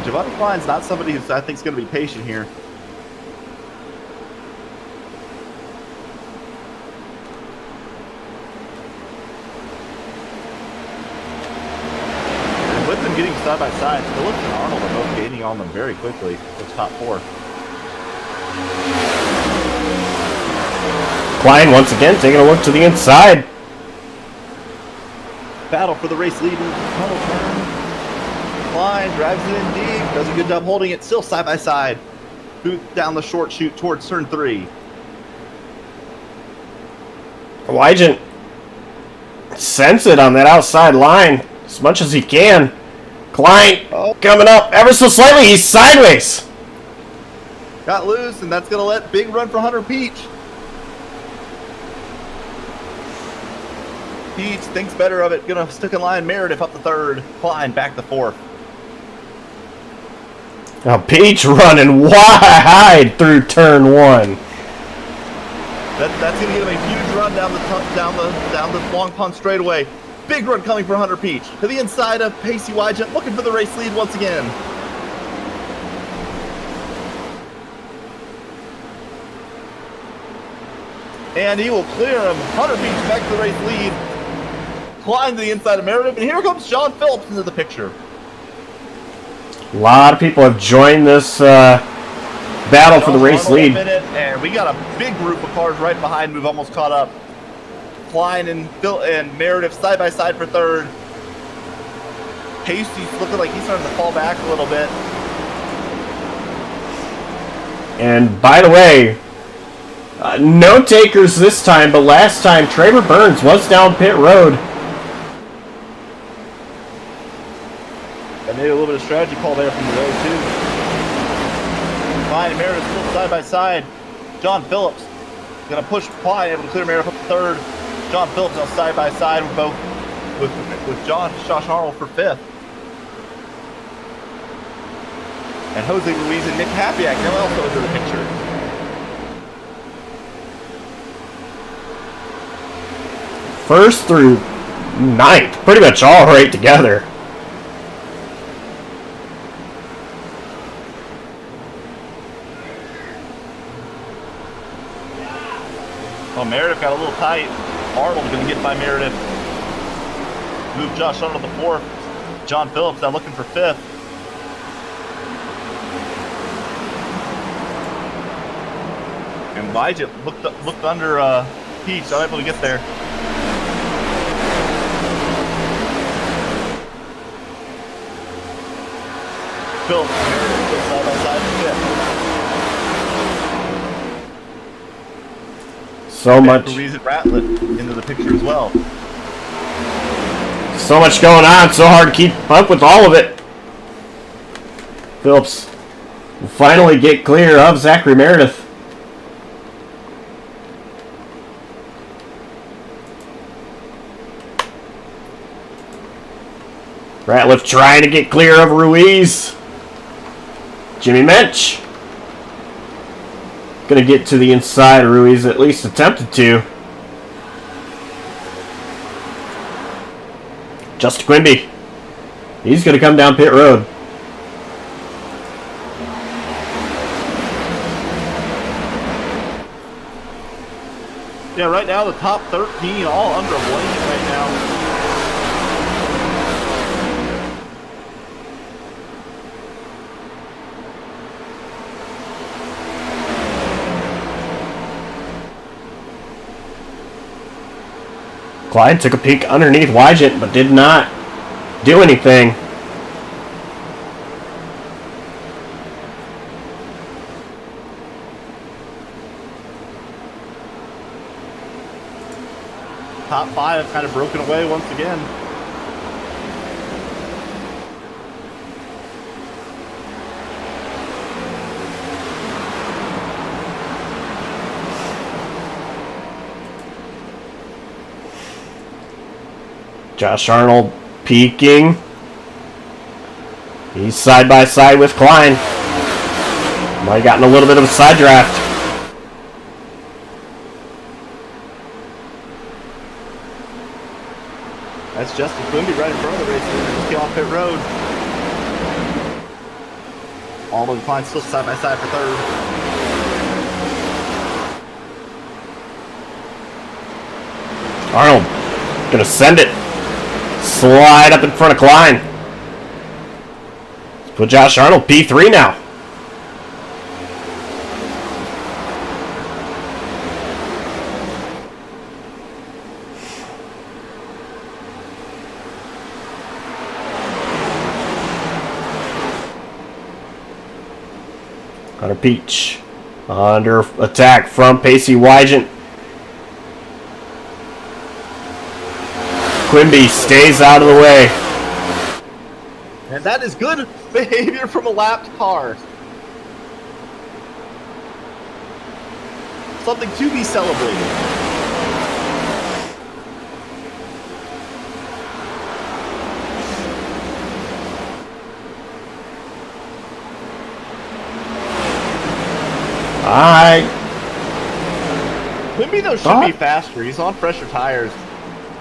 Giovanni Klein's not somebody who I think is going to be patient here. side by side. Phillips and Arnold are both gaining on them very quickly. Those top 4. Klein once again taking a look to the inside. Battle for the race lead in the tunnel turn. Klein drives it in deep. Does a good job holding it. Still side by side. Booth down the short chute towards turn 3. Wygant sense it on that outside line as much as he can. Klein coming up ever so slightly. He's sideways. Got loose, and that's going to let big run for Hunter Peach. Peach thinks better of it. Going to stick in line. Meredith up the 3rd. Klein back the 4th. Now Peach running wide through turn 1. That's going to give him a huge run down the long pond straightaway. Big run coming for Hunter Peach. To the inside of Pacey Wygant, looking for the race lead once again. And he will clear him. Hunter Peach back to the race lead. Climb to the inside of Meredith. And here comes John Phillips into the picture. A lot of people have joined this battle for the race lead. And we got a big group of cars right behind. We've almost caught up. Klein and Phil and Meredith side by side for 3rd. Pacey's looking like he's starting to fall back a little bit. And by the way, no takers this time, but last time Trevor Burns was down pit road. And maybe a little bit of strategy call there from the road too. Klein and Meredith still side by side. John Phillips gonna push Klein, able to clear Meredith up to 3rd. John Phillips now side by side with both with Josh Arnold for 5th. And Jose Ruiz and Nick Hapiak now also into the picture. First through 9th, pretty much all right together. Well, Meredith got a little tight. Arnold going to get by Meredith. Move Josh Arnold to 4th. John Phillips now looking for 5th. And Wygant looked under Peach, unable to get there. Phillips and Meredith still side by side for 5th. So much. Ruiz and Ratliff into the picture as well. So much going on. So hard to keep up with all of it. Phillips will finally get clear of Zachary Meredith. Ratliff trying to get clear of Ruiz. Jimmy Mensch gonna get to the inside. Ruiz at least attempted to. Justin Quimby. He's gonna come down pit road. Yeah, right now the top 13 all under a blanket right now. Clyde took a peek underneath Wygant, but did not do anything. Top 5 kind of broken away once again. Josh Arnold peeking. He's side by side with Klein. Might have gotten a little bit of a side draft. That's Justin Quimby right in front of the race. Just came off pit road. All of the Klein still side by side for 3rd. Arnold gonna send it. Slide up in front of Klein. Put Josh Arnold P3 now. Hunter Peach under attack from Pacey Wygant. Quimby stays out of the way. And that is good behavior from a lapped car. Something to be celebrated. Quimby, though, should be faster. He's on fresher tires.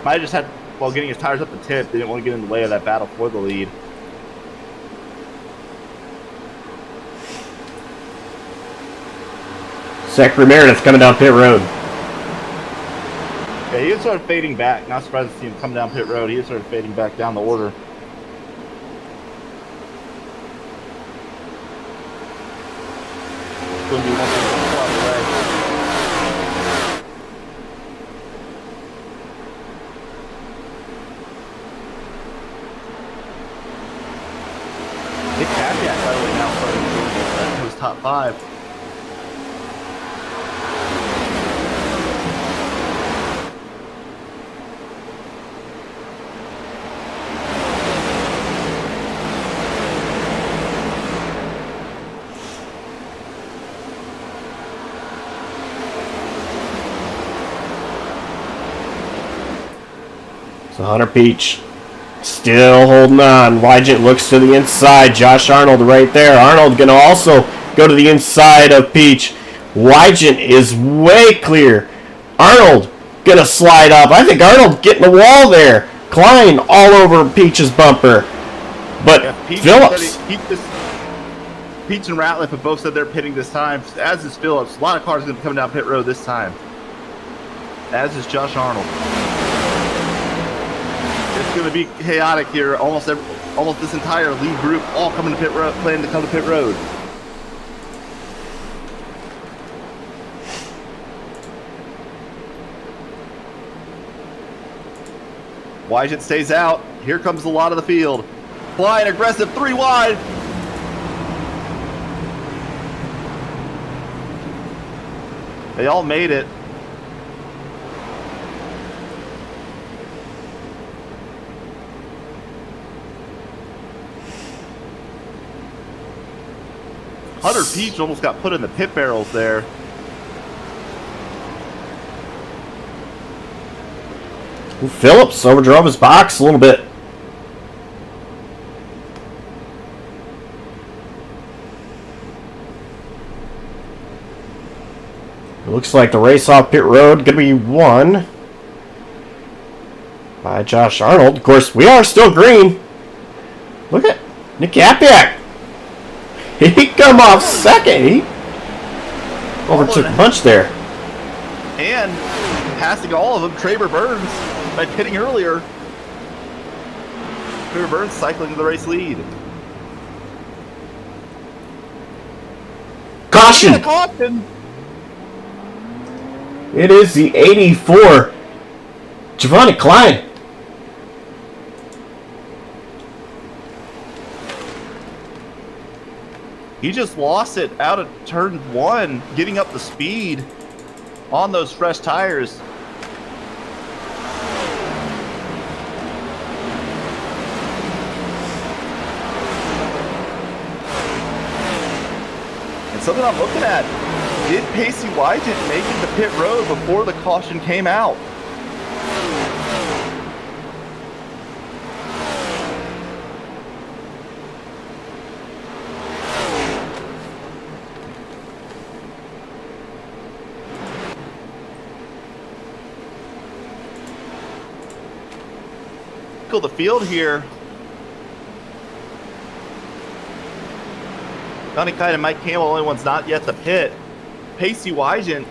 Might have just had, while getting his tires up the tip, didn't want to get in the way of that battle for the lead. Zachary Meredith coming down pit road. Yeah, he had started fading back. Not surprised to see him come down pit road. He had started fading back down the order. Quimby wants to pull out of the way. Nick Caviak, by the way, now starting to go his top 5. So Hunter Peach still holding on. Wygant looks to the inside. Josh Arnold right there. Arnold going to also go to the inside of Peach. Wygant is way clear. Arnold going to slide up. I think Arnold getting the wall there. Klein all over Peach's bumper. But yeah, Phillips. Peach and Ratliff have both said they're pitting this time, as is Phillips. A lot of cars are going to come down pit road this time. As is Josh Arnold. It's going to be chaotic here. Almost this entire lead group all coming to pit road, planning to come to pit road. Wygant stays out. Here comes a lot of the field. Flying aggressive, 3 wide. They all made it. Hunter Peach almost got put in the pit barrels there. Phillips overdrove his box a little bit. It looks like the race off pit road going to be won by Josh Arnold. Of course, we are still green. Look at Nick Capiak. He come off second. He overtook a bunch there. And passing all of them, Traver Burns, by pitting earlier. Traver Burns cycling to the race lead. Caution! Yeah, caution! It is the 84. Giovanni Klein. He just lost it out of turn 1, getting up the speed on those fresh tires. And something I'm looking at, did Pacey Wygant make it to pit road before the caution came out? The field here. Johnny Kite and Mike Campbell, only ones not yet to pit. Pacey Wygant.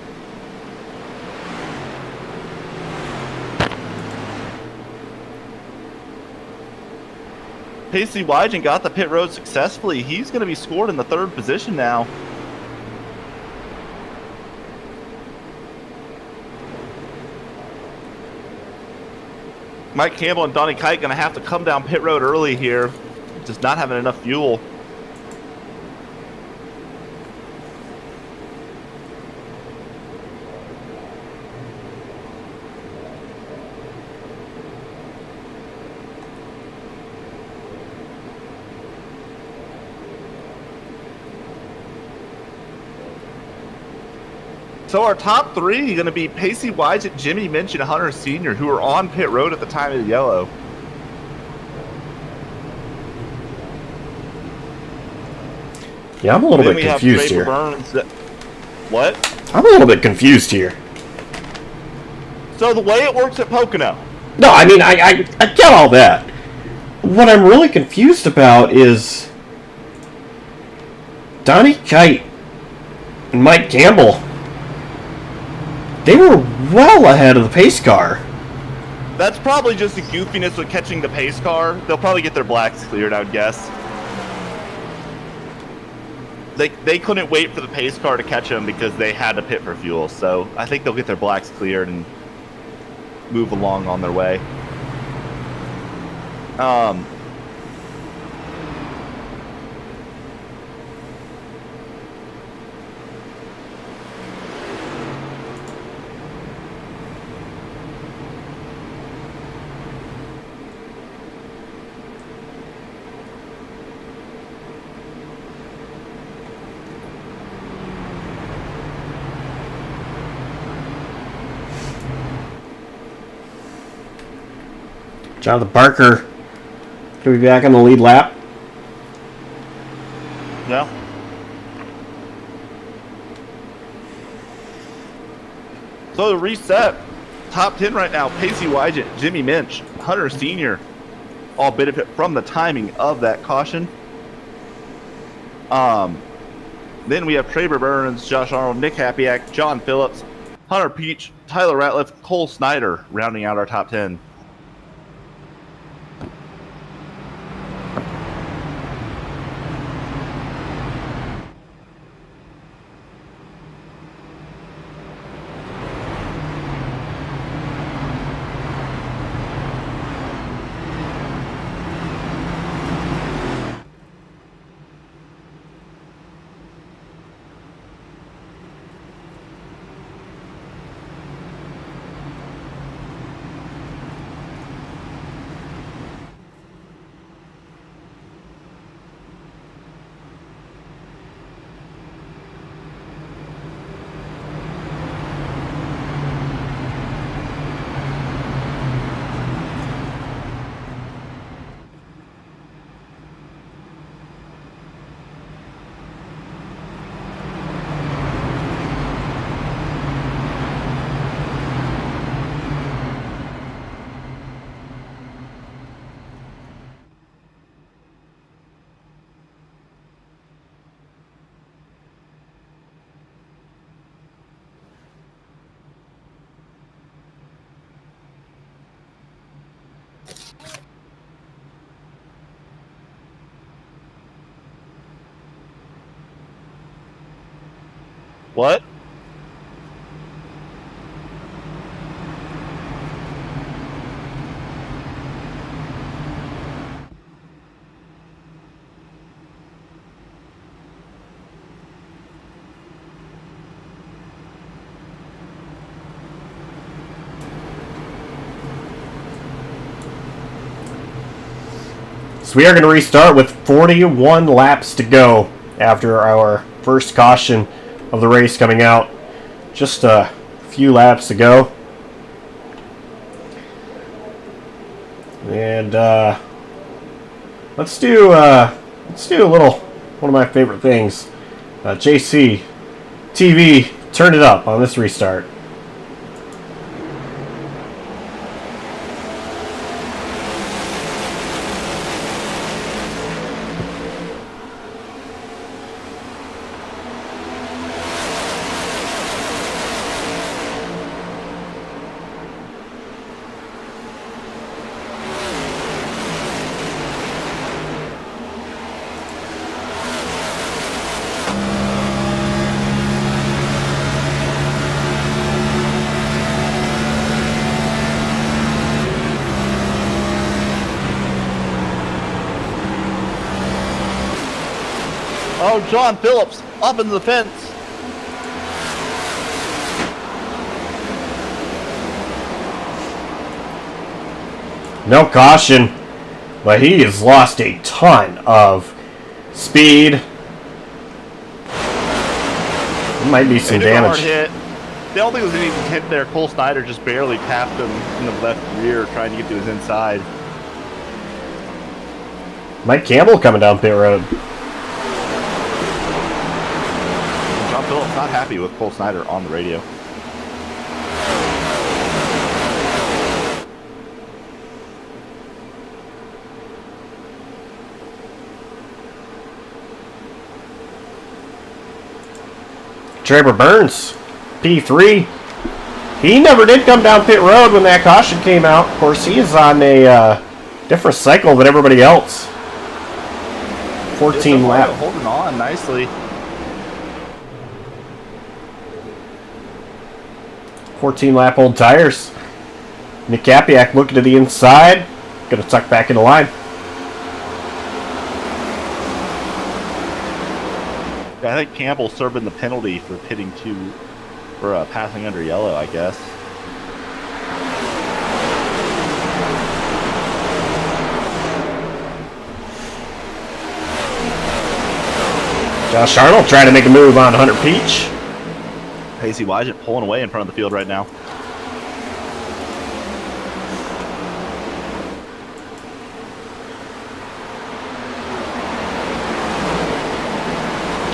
Pacey Wygen got the pit road successfully. He's going to be scored in the 3rd position now. Mike Campbell and Donnie Kite going to have to come down pit road early here. Just not having enough fuel. So our top 3 are going to be Pacey Wygen, Jimmy Minch, and Hunter Sr., who are on pit road at the time of the yellow. Yeah, I'm a little bit confused here. What? I'm a little bit confused here. So the way it works at Pocono. No, I mean, I get all that. What I'm really confused about is Donnie Kite and Mike Campbell. They were well ahead of the pace car. That's probably just the goofiness with catching the pace car. They'll probably get their blacks cleared, I would guess. They couldn't wait for the pace car to catch them because they had to pit for fuel. So I think they'll get their blacks cleared and move along on their way. Jonathan Parker could be back on the lead lap. Yeah. So to reset, top 10 right now, Pacey Wygen, Jimmy Minch, Hunter Sr. all benefit from the timing of that caution. Then we have Traver Burns, Josh Arnold, Nick Hapiak, John Phillips, Hunter Peach, Tyler Ratliff, Cole Snyder rounding out our top 10. What? So we are going to restart with 41 laps to go after our first caution of the race coming out just a few laps ago. And let's do a little one of my favorite things. JCTV, turn it up on this restart. Oh, John Phillips up into the fence. No caution, but he has lost a ton of speed. There might be some damage. Hard hit. The only thing was he hit there. Cole Snyder just barely tapped him in the left rear, trying to get to his inside. Mike Campbell coming down pit road. John Phillips not happy with Cole Snyder on the radio. Trevor Burns, P3. He never did come down pit road when that caution came out. Of course, he is on a different cycle than everybody else. 14 lap. Holding on nicely. 14 lap old tires. Nick Capiak looking to the inside. Gonna tuck back in the line. I think Campbell serving the penalty for pitting for passing under yellow, I guess. Josh Arnold trying to make a move on Hunter Peach. Pacey Wygent pulling away in front of the field right now.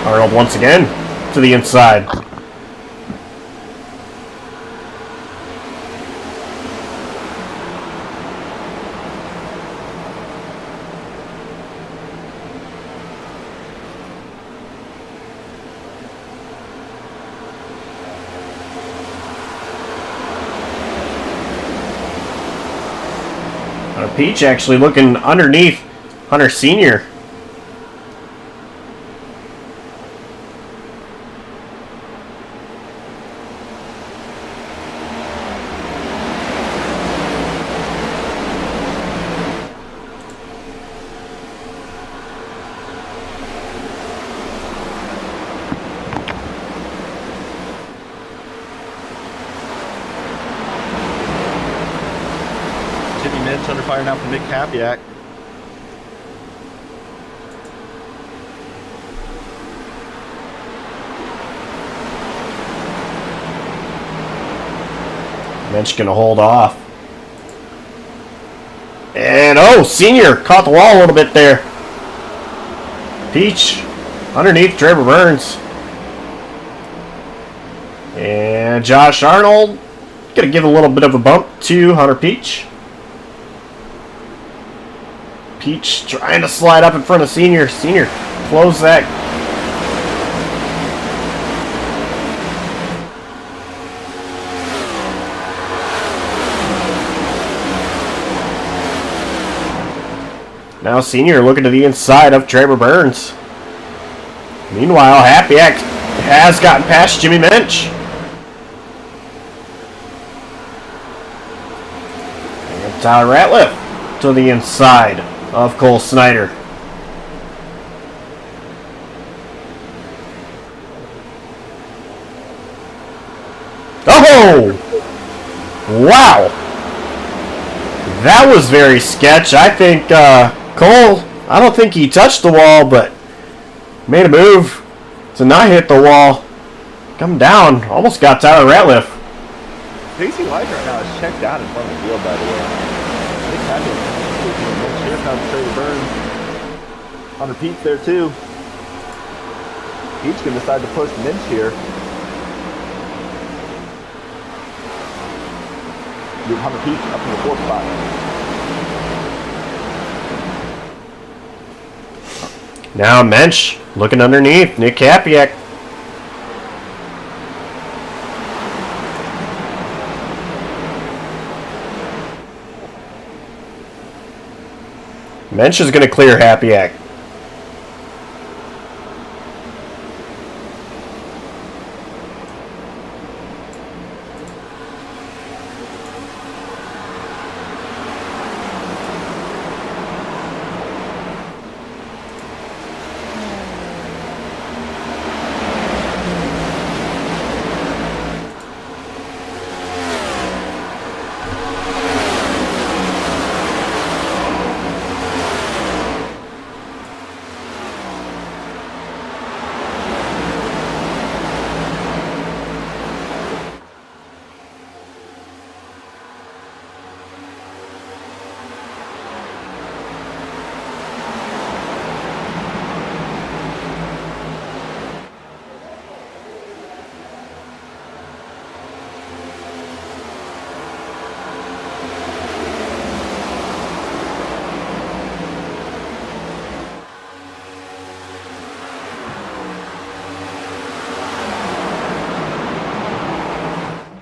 Arnold once again to the inside. Hunter Peach actually looking underneath Hunter Sr. Under fire now from Nick Capiak. Mensch gonna hold off. And oh, Senior caught the wall a little bit there. Peach underneath Trevor Burns. And Josh Arnold gonna give a little bit of a bump to Hunter Peach. Peach trying to slide up in front of Senior. Senior, close that. Now Senior looking to the inside of Trevor Burns. Meanwhile, Happyack has gotten past Jimmy Mensch. And Tyler Ratliff to the inside of Cole Snyder. Oh! Wow! That was very sketch. I think Cole, I don't think he touched the wall, but made a move to not hit the wall. Come down. Almost got Tyler Ratliff. Pacey Wygent right now is checked out in front of the field, by the way. I think Capiak. Here comes Trevor Burns. Hunter Peach there too. Peach can decide to push Minch here. Move Hunter Peach up in the fourth spot. Now Mensch looking underneath Nick Capiak. Mensch is going to clear Happyack.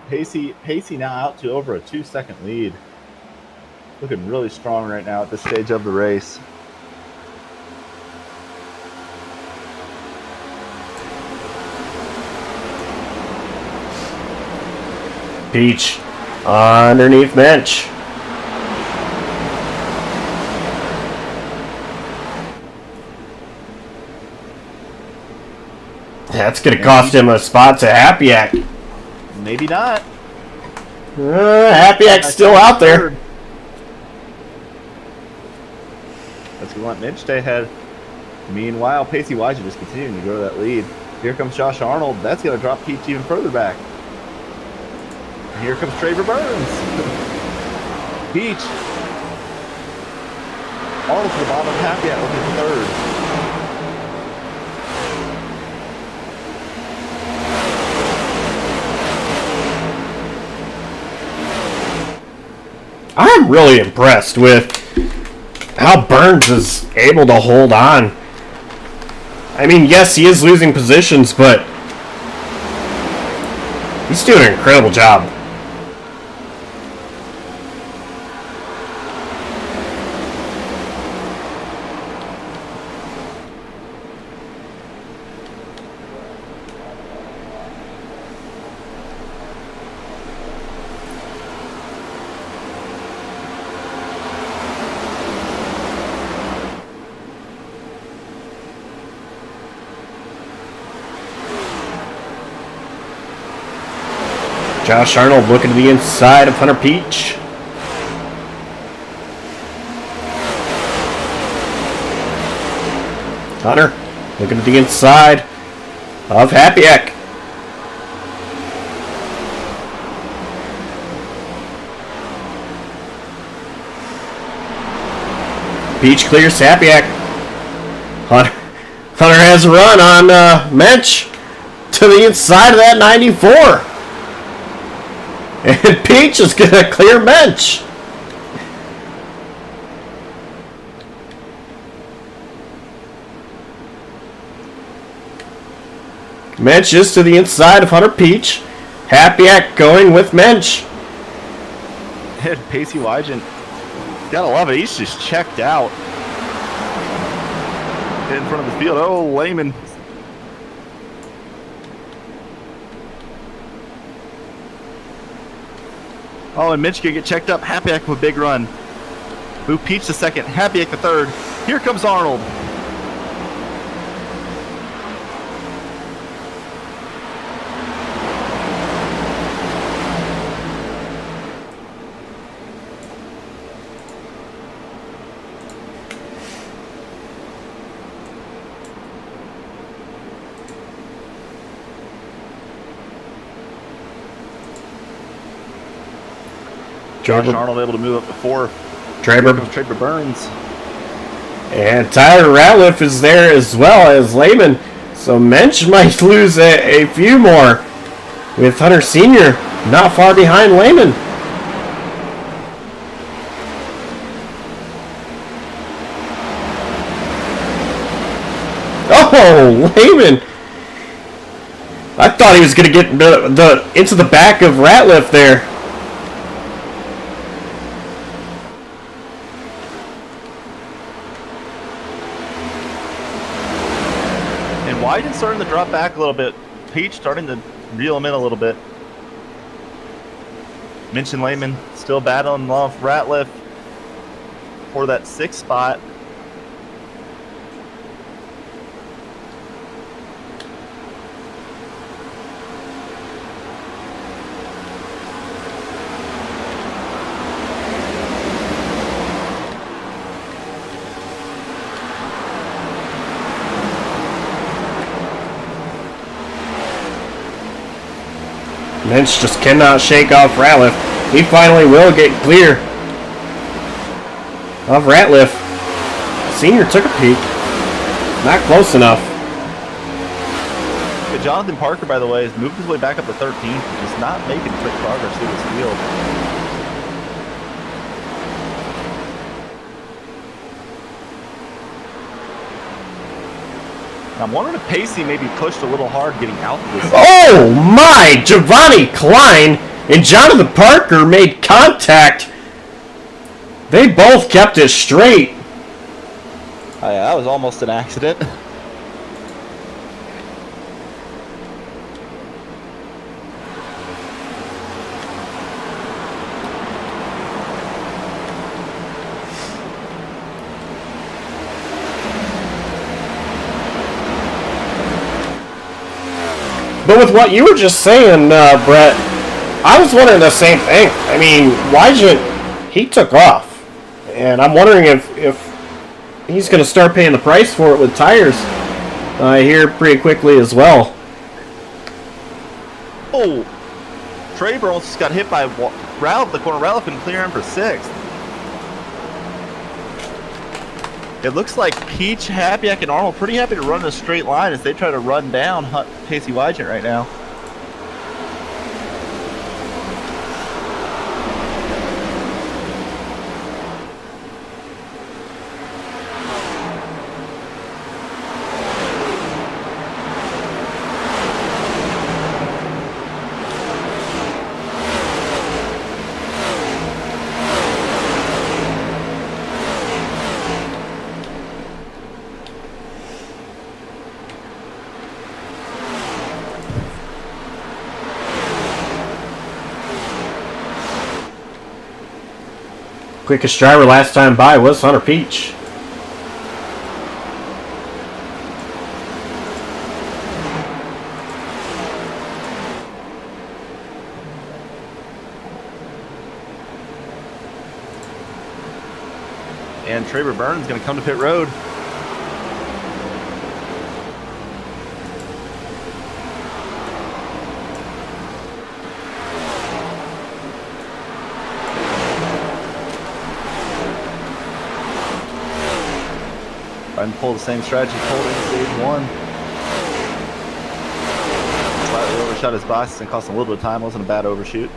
Pacey now out to over a 2-second lead. Looking really strong right now at this stage of the race. Peach underneath Mensch. That's going to cost him a spot to Happyack. Maybe not. Happyack's still out there. Let's go let Mitch stay ahead. Meanwhile, Pacey Wise just continuing to go to that lead. Here comes Josh Arnold. That's going to drop Peach even further back. And here comes Traver Burns. Peach. Arnold to the bottom. Happyack looking for third. I'm really impressed with how Burns is able to hold on. I mean, yes, he is losing positions, but he's doing an incredible job. Josh Arnold looking to the inside of Hunter Peach. Hunter looking at the inside of Happyack. Peach clears Happyack. Hunter has a run on Mensch to the inside of that 94. And Peach is going to clear Mensch. Mensch is to the inside of Hunter Peach. Happyack going with Mensch. And Pacey Wygant, gotta love it. He's just checked out in front of the field. Oh, Lehman. Oh, and Mitch gonna get checked up. Happyack with a big run. Move Peach the second. Happyack the third. Here comes Arnold. Josh Arnold able to move up to fourth. Traver Burns. And Tyler Ratliff is there as well as Lehman. So Mensch might lose a few more with Hunter Sr. not far behind Lehman. Oh, Lehman. I thought he was going to get into the back of Ratliff there. Wyden starting to drop back a little bit. Peach starting to reel him in a little bit. Mensch and Lehman still battling off Ratliff for that 6th spot. Mensch just cannot shake off Ratliff. He finally will get clear of Ratliff. Senior took a peek. Not close enough. But Jonathan Parker, by the way, has moved his way back up to 13th. Just not making quick progress through this field. I'm wondering if Pacey maybe pushed a little hard getting out of this. Oh my! Giovanni Klein and Jonathan Parker made contact. They both kept it straight. Oh, yeah, that was almost an accident. But with what you were just saying, Brett, I was wondering the same thing. I mean, Wygant, he took off. And I'm wondering if he's going to start paying the price for it with tires here pretty quickly as well. Oh, Traber almost got hit by Ralph, the corner. Ralph can clear him for 6th. It looks like Peach, Happyak, and Arnold pretty happy to run in a straight line as they try to run down Casey Wygant right now. Quickest driver last time by was Hunter Peach. And Traber Burns is going to come to pit road. Trying to pull the same strategy pulled in stage 1. Slightly overshot his box and cost him a little bit of time. Wasn't a bad overshoot.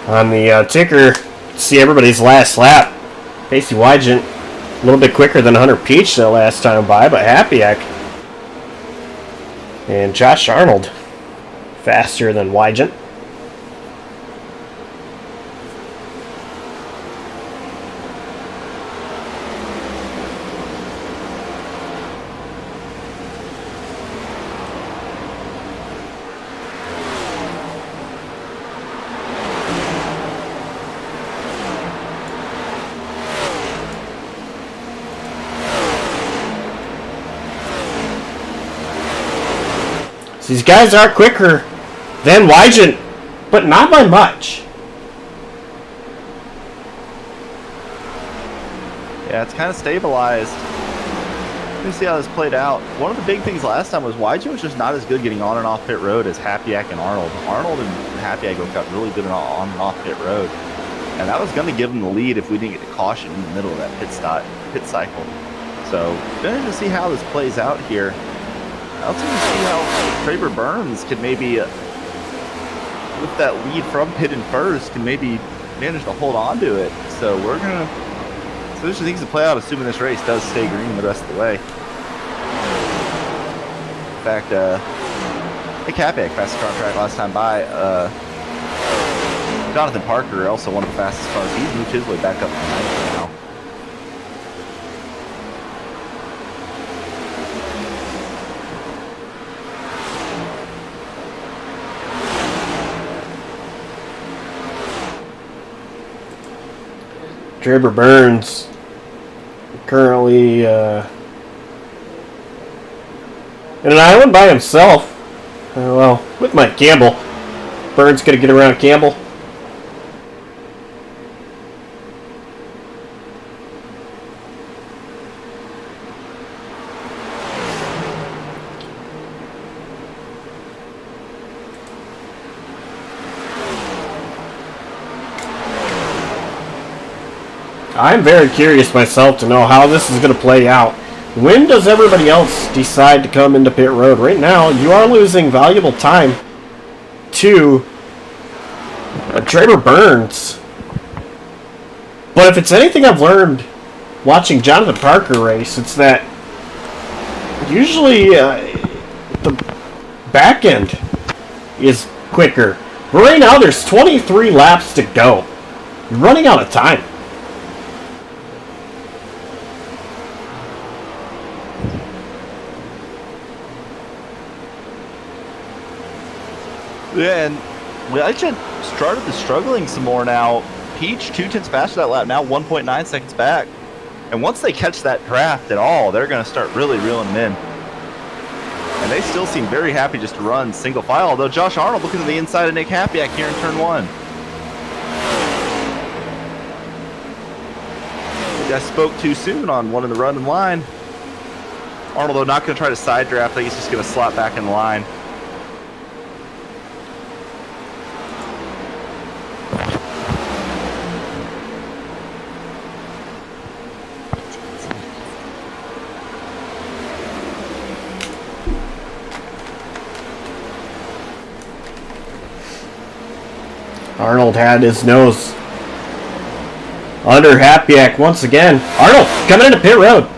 On the ticker, see everybody's last lap. Casey Wygant a little bit quicker than Hunter Peach the last time by, but Happyak and Josh Arnold faster than Wygant. These guys are quicker than Wygant, but not by much. Yeah, it's kind of stabilized. Let me see how this played out. One of the big things last time was Wygant was just not as good getting on and off pit road as Happyak and Arnold. Arnold and Happyak both got really good on and off pit road. And that was going to give them the lead if we didn't get a caution in the middle of that pit cycle. So, going to see how this plays out here. I'll see how Traber Burns can maybe, with that lead from pit and first, can maybe manage to hold on to it. So we're going to, so this is things to play out, assuming this race does stay green the rest of the way. In fact, Nick Happyak, fastest car on track last time by. Jonathan Parker, also one of the fastest cars. He's moved his way back up to 9th now. Traber Burns currently in an island by himself. Well, with Mike Campbell. Burns gonna get around Campbell. I'm very curious myself to know how this is going to play out. When does everybody else decide to come into pit road? Right now, you are losing valuable time to Traber Burns. But if it's anything I've learned watching Jonathan Parker race, it's that usually the back end is quicker. But right now, there's 23 laps to go. You're running out of time. Yeah, and Legend started struggling some more now. Peach 2/10 faster that lap, now 1.9 seconds back. And once they catch that draft at all, they're going to start really reeling them in. And they still seem very happy just to run single file, although Josh Arnold looking to the inside of Nick Hapiak here in turn 1. I spoke too soon on one in the run in line. Arnold, though, not going to try to side draft. I think he's just going to slot back in the line. Arnold had his nose under Hapiak once again. Arnold coming into pit road.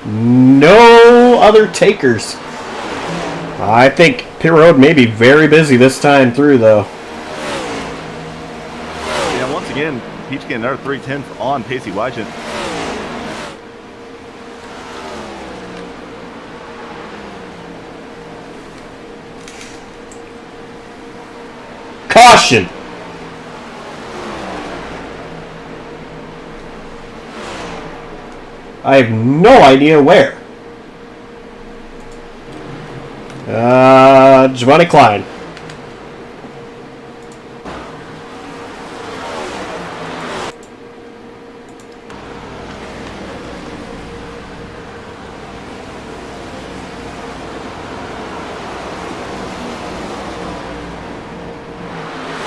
No other takers. I think pit road may be very busy this time through, though. Yeah, once again, Peach getting another 3/10 on Pacey Wygent. Caution! I have no idea where. Giovanni Klein.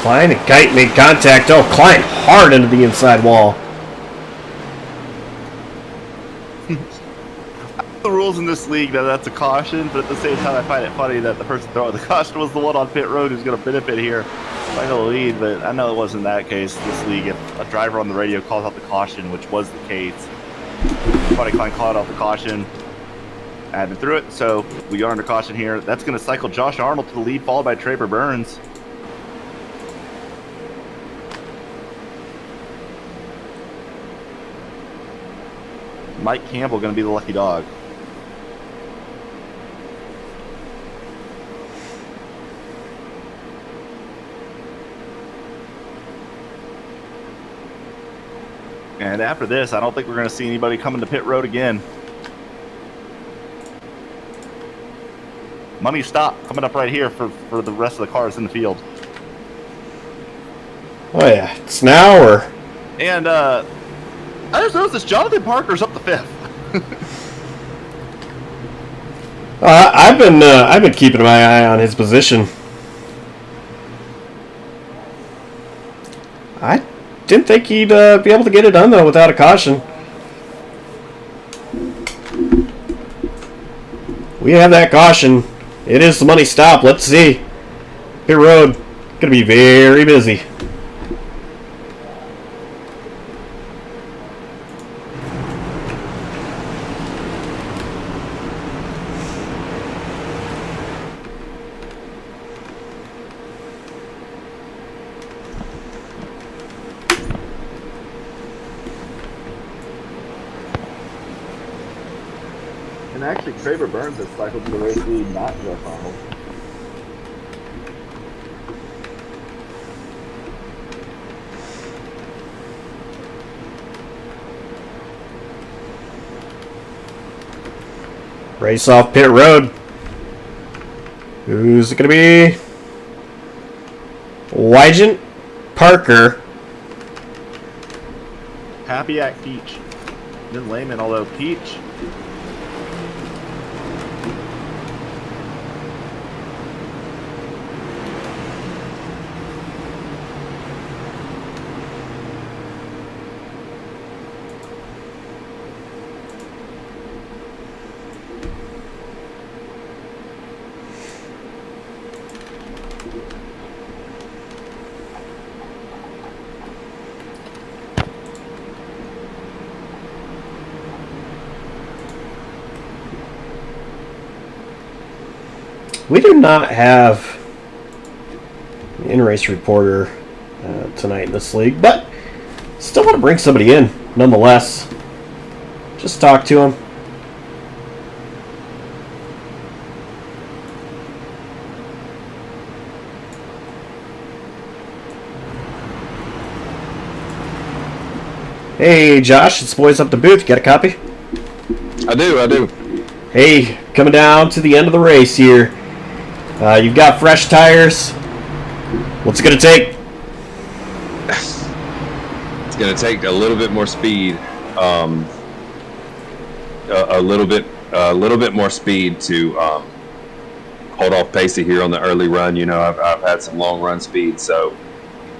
Klein and Kite made contact. Oh, Klein hard into the inside wall. The rules in this league, that's a caution, but at the same time, I find it funny that the person throwing the caution was the one on pit road who's going to benefit here. I know the lead, but I know it wasn't that case in this league. If a driver on the radio calls out the caution, which was the case, Giovanni Klein called out the caution, added through it, so we go under caution here. That's going to cycle Josh Arnold to the lead, followed by Traver Burns. Mike Campbell going to be the lucky dog. And after this, I don't think we're going to see anybody coming to pit road again. Money stop coming up right here for the rest of the cars in the field. Oh yeah, it's now or... And I just noticed this Jonathan Parker's up to 5th. I've been keeping my eye on his position. I didn't think he'd be able to get it done though without a caution. We have that caution. It is the money stop. Let's see. Pit road gonna be very busy. And actually, Traver Burns has cycled to the race lead, not Jeff Arnold. Race off pit road. Who's it going to be? Wygent, Parker. Hapiak, Peach. Then Lehman, although Peach... we do not have an in-race reporter tonight in this league, but still want to bring somebody in nonetheless. Just talk to him. Hey Josh, it's Boys Up the Booth. Got a copy? I do. Hey, coming down to the end of the race here. You've got fresh tires. What's it going to take? It's going to take a little bit more speed. A little bit more speed to hold off Pacey here on the early run. You know, I've had some long run speed, so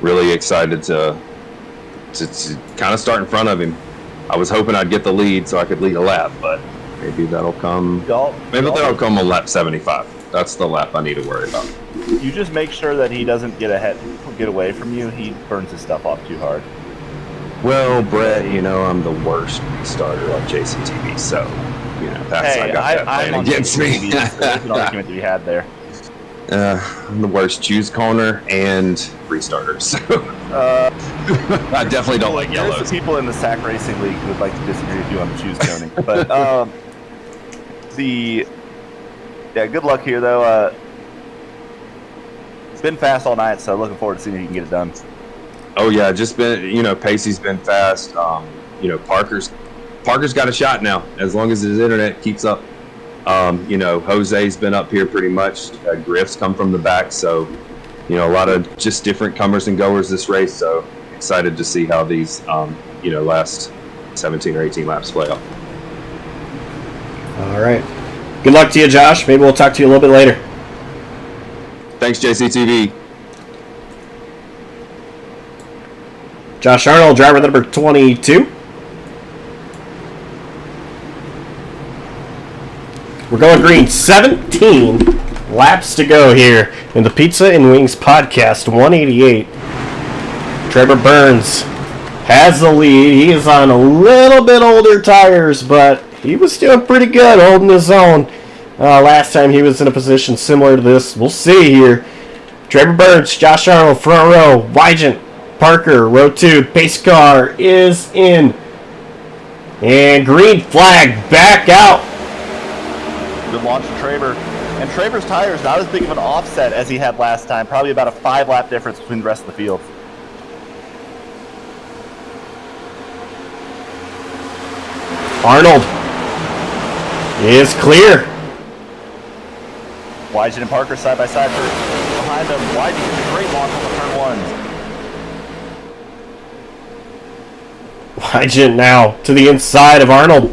really excited to kind of start in front of him. I was hoping I'd get the lead so I could lead a lap, but maybe that'll come. Maybe that'll come on lap 75. That's the lap I need to worry about. You just make sure that he doesn't get away from you. He burns his stuff off too hard. Well, Brett, you know I'm the worst starter on JCTV, so you know that's I got that playing against me. There's an argument to be had there. I'm the worst choose corner and restarter, so I definitely don't like yellows. There's some people in the SAAC Racing League who would like to disagree with you on the choose coning, but good luck here though. It's been fast all night, so looking forward to seeing if you can get it done. Oh yeah, just been, you know, Pacey's been fast. You know, Parker's got a shot now as long as his internet keeps up. You know, Jose's been up here pretty much. Griff's come from the back, so you know, a lot of just different comers and goers this race. So excited to see how these you know, last 17 or 18 laps play out. All right. Good luck to you, Josh. Maybe we'll talk to you a little bit later. Thanks, JCTV. Josh Arnold, driver number 22. We're going green. 17 laps to go here in the Pizza and Wings Podcast 188. Trevor Burns has the lead. He is on a little bit older tires, but he was doing pretty good holding his own. Last time he was in a position similar to this. We'll see here. Trevor Burns, Josh Arnold, front row. Wygant, Parker, row 2. Pace car is in. And green flag back out. Good launch from Traver. And Traver's tires not as big of an offset as he had last time. Probably about a 5-lap difference between the rest of the field. Arnold is clear. Wygant and Parker side by side behind them. Wygant gets a great launch on the turn ones. Wygant now to the inside of Arnold.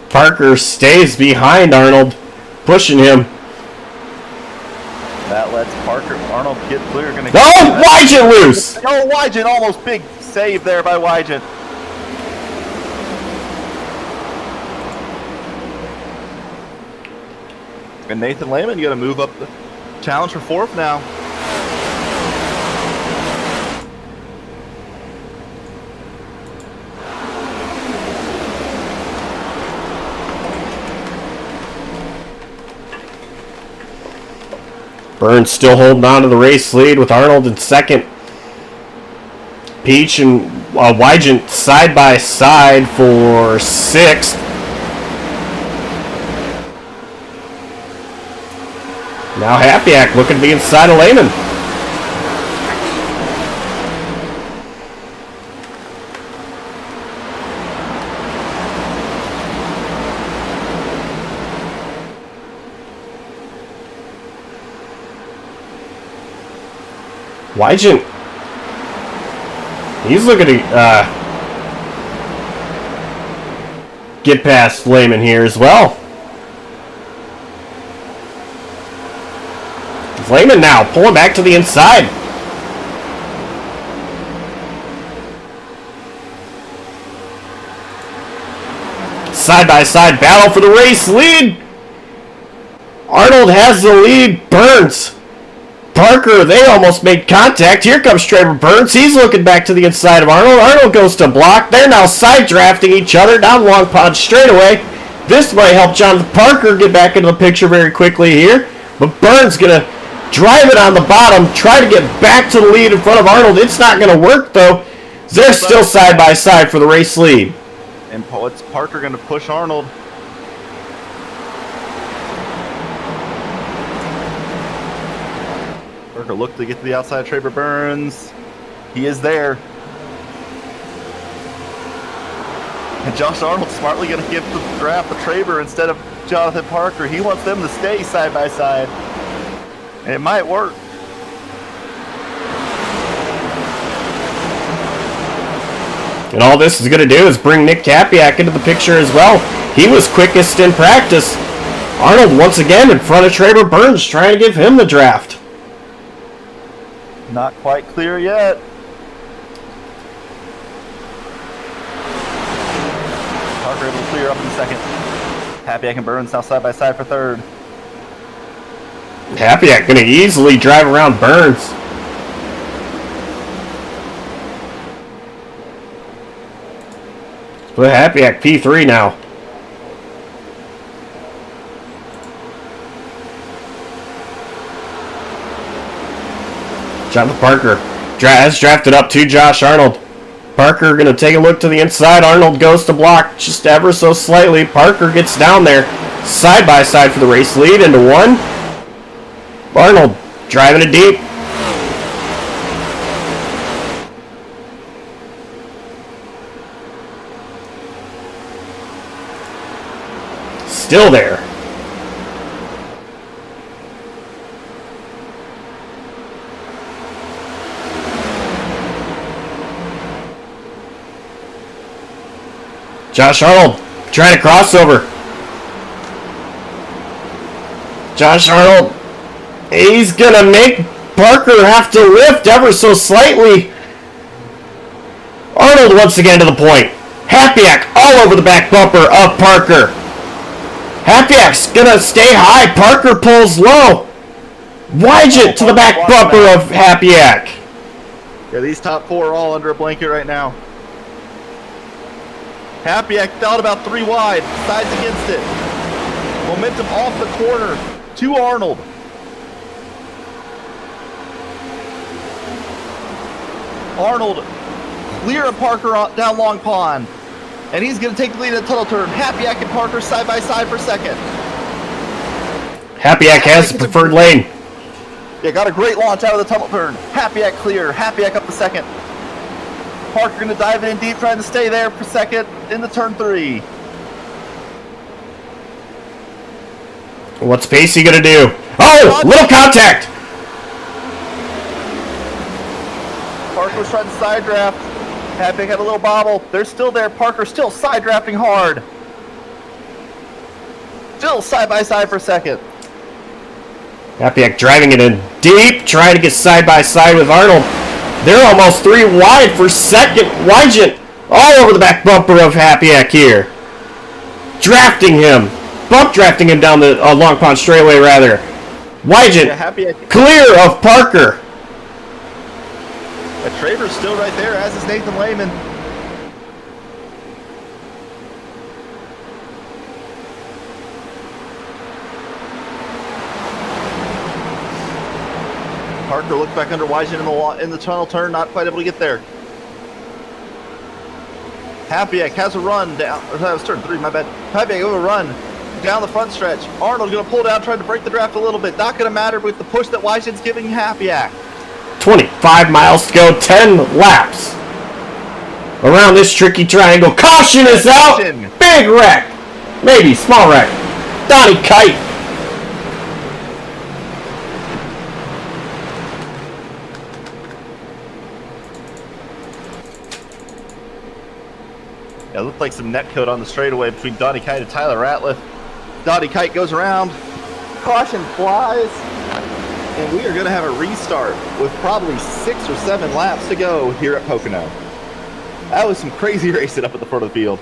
Parker stays behind Arnold, pushing him. That lets Arnold get clear. Wygant loose! Oh, Wygant, almost big save there by Wygant. And Nathan Lehman, you got to move up the challenge for 4th now. Burns still holding on to the race lead with Arnold in 2nd. Peach and Wygant side by side for 6th. Now Happyack looking to be inside of Lehman. Wygant, he's looking to get past Lehman here as well. Lehman now pulling back to the inside. Side-by-side battle for the race lead. Arnold has the lead. Burns, Parker, they almost made contact. Here comes Trevor Burns. He's looking back to the inside of Arnold. Arnold goes to block. They're now side drafting each other down Long Pond straightaway. This might help Jonathan Parker get back into the picture very quickly here. But Burns going to drive it on the bottom, try to get back to the lead in front of Arnold. It's not going to work, though. They're still side by side for the race lead. And it's Parker going to push Arnold. Parker looked to get to the outside of Traver Burns. He is there. And Josh Arnold smartly going to give the draft to Traver instead of Jonathan Parker. He wants them to stay side by side. And it might work. And all this is going to do is bring Nick Kapiak into the picture as well. He was quickest in practice. Arnold once again in front of Traver Burns trying to give him the draft. Not quite clear yet. Parker able to clear up in second. Kapiak and Burns now side by side for third. Kapiak going to easily drive around Burns. Put Kapiak P3 now. Jonathan Parker has drafted up to Josh Arnold. Parker going to take a look to the inside. Arnold goes to block just ever so slightly. Parker gets down there side by side for the race lead into one. Arnold driving it deep. Still there. Josh Arnold trying to crossover. Josh Arnold, he's gonna make Parker have to lift ever so slightly. Arnold once again to the point. Kapiak all over the back bumper of Parker. Kapiak's gonna stay high. Parker pulls low. Wygant to the back bumper of Kapiak. Yeah, these top four are all under a blanket right now. Kapiak out about 3 wide, sides against it. Momentum off the corner to Arnold. Arnold clear of Parker down Long Pond. And he's going to take the lead at the tunnel turn. Kapiak and Parker side by side for second. Kapiak has the preferred lane. Yeah, got a great launch out of the tunnel turn. Kapiak clear. Kapiak up the second. Parker going to dive in deep, trying to stay there for second in the turn 3. What's Pacey going to do? Oh, little contact. Parker was trying to side draft. Kapiak had a little bobble. They're still there. Parker still side drafting hard. Still side by side for second. Kapiak driving it in deep, trying to get side by side with Arnold. They're almost 3 wide for second. Wygant all over the back bumper of Kapiak here. Drafting him. Bump drafting him down the Long Pond straightaway, rather. Wygant clear of Parker. Traver's still right there, as is Nathan Lehman. Parker looked back under Wygant in the tunnel turn, not quite able to get there. Kapiak has a run down. That was turn 3, my bad. Kapiak over a run down the front stretch. Arnold going to pull down, trying to break the draft a little bit. Not going to matter with the push that Wygant's giving Kapiak. 25 miles to go, 10 laps. Around this tricky triangle. Caution is out. Big wreck. Maybe small wreck. Donnie Kite. Yeah, it looked like some net code on the straightaway between Donnie Kite and Tyler Ratliff. Donnie Kite goes around. Caution flies. And we are going to have a restart with probably 6 or 7 laps to go here at Pocono. That was some crazy racing up at the front of the field.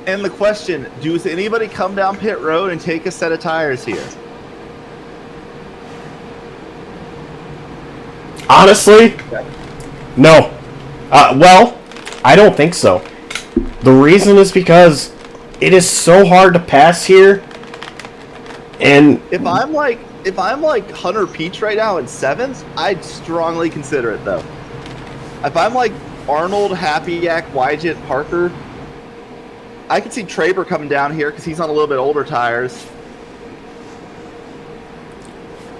And the question, does anybody come down pit road and take a set of tires here? Honestly, no. Well, I don't think so. The reason is because it is so hard to pass here. And If I'm like Hunter Peach right now in 7th, I'd strongly consider it though. If I'm like Arnold, Happy-Yak, Wygent, Parker, I could see Traber coming down here because he's on a little bit older tires.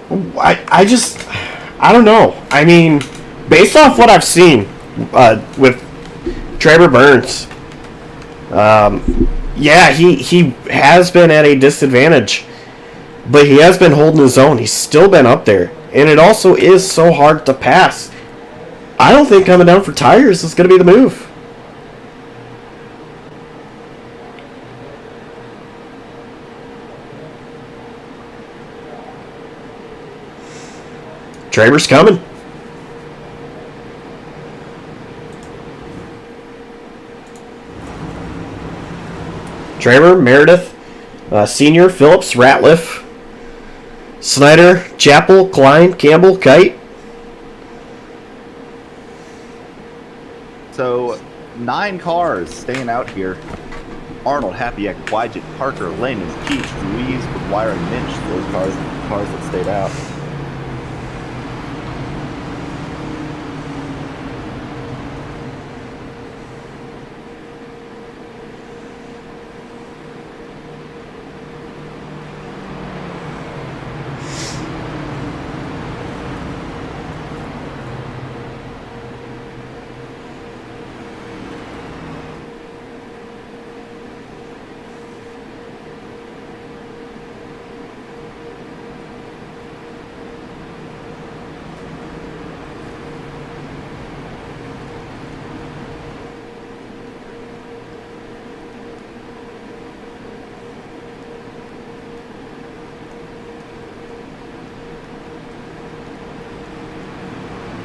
I don't know. I mean, based off what I've seen with Traber Burns, yeah, he has been at a disadvantage, but he has been holding his own. He's still been up there, and it also is so hard to pass. I don't think coming down for tires is going to be the move. Traber's coming. Traber, Meredith, Senior, Phillips, Ratliff, Snyder, Chappell, Klein, Campbell, Kite. So 9 cars staying out here. Arnold, Happy-Yak, Wygent, Parker, Lehman, Peach, Ruiz, McGuire, and Minch. Those cars that stayed out.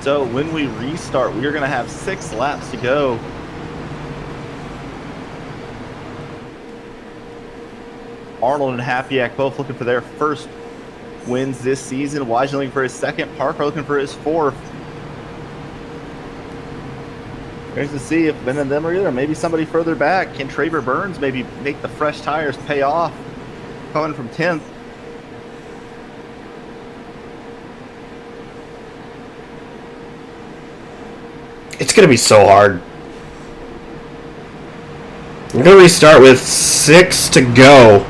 So when we restart, we are going to have 6 laps to go. Arnold and Happy-Yak both looking for their first wins this season. Wygent looking for his second. Parker looking for his 4th. Here's to see if Ben and them are either. Maybe somebody further back. Can Traber Burns maybe make the fresh tires pay off? Coming from 10th. It's going to be so hard. I'm going to restart with 6 to go.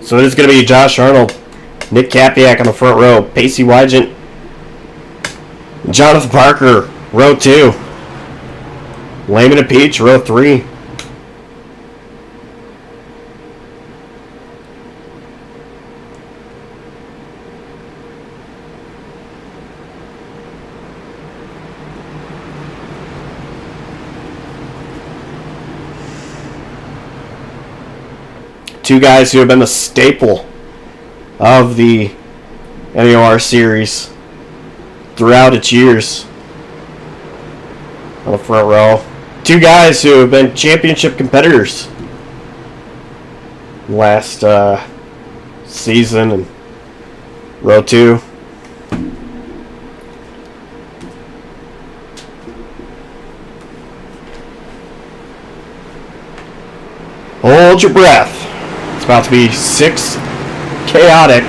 So it is going to be Josh Arnold, Nick Kapiak on the front row, Pacey Wygent, Jonathan Parker, row 2, Lehman and Peach, row 3. Two guys who have been the staple of the NAOR series throughout its years on the front row. Two guys who have been championship competitors last season and row 2. Hold your breath. It's about to be 6 chaotic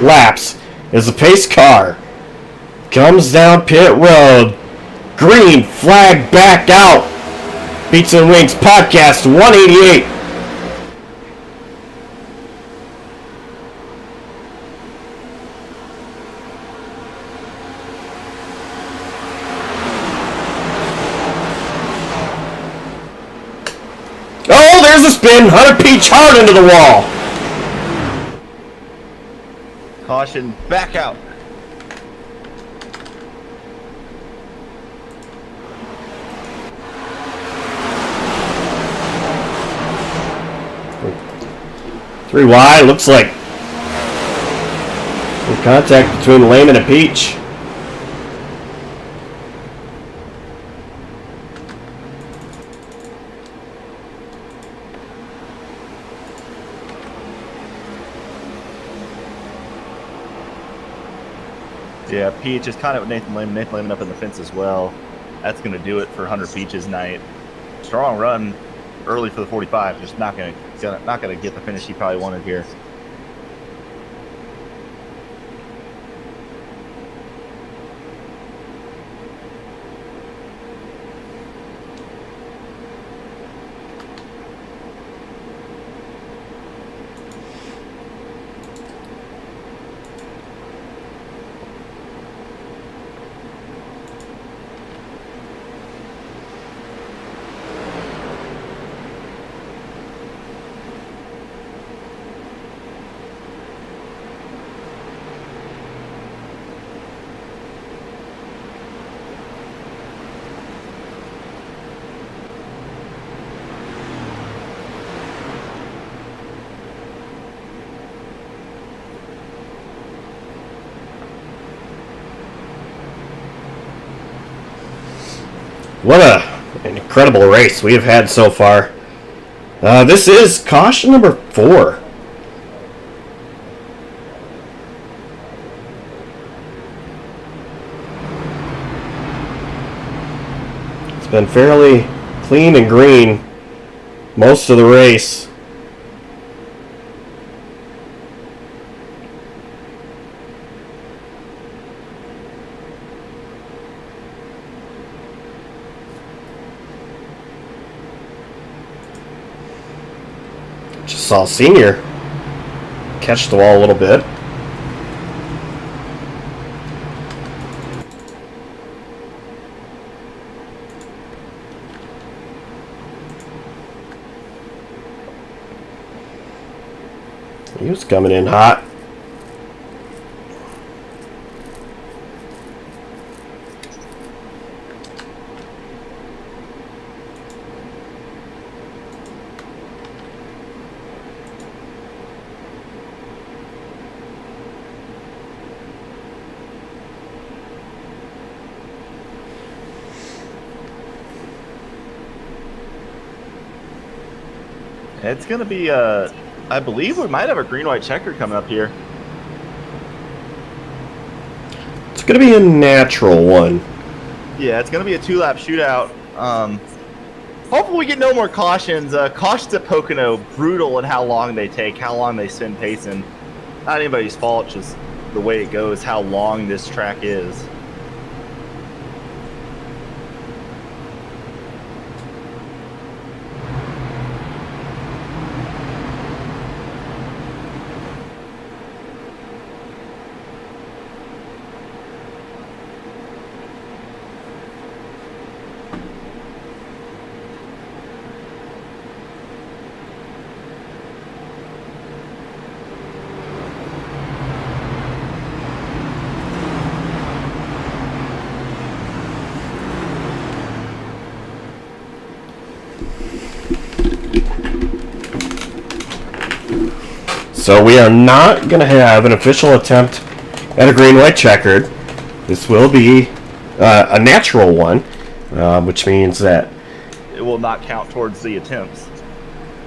laps as the pace car comes down pit road. Green flag back out. Beats and Wings podcast 188. Oh, there's a spin. Hunter Peach hard into the wall. Caution, back out. Three wide. Looks like some contact between Lehman and Peach. Yeah, Peach is kind of with Nathan Lehman. Nathan Lehman up in the fence as well. That's going to do it for Hunter Peach's night. Strong run early for the 45. Just not going to get the finish he probably wanted here. What an incredible race we have had so far. This is caution number 4. It's been fairly clean and green most of the race. Just saw Senior catch the wall a little bit. He was coming in hot. It's going to be, I believe we might have a green-white checker coming up here. It's going to be a natural one. Yeah, it's going to be a 2-lap shootout. Hopefully we get no more cautions. Cautions at Pocono, brutal in how long they take, how long they spend pacing. Not anybody's fault, just the way it goes, how long this track is. So we are not going to have an official attempt at a green-white checkered. This will be a natural one, which means that... It will not count towards the attempts.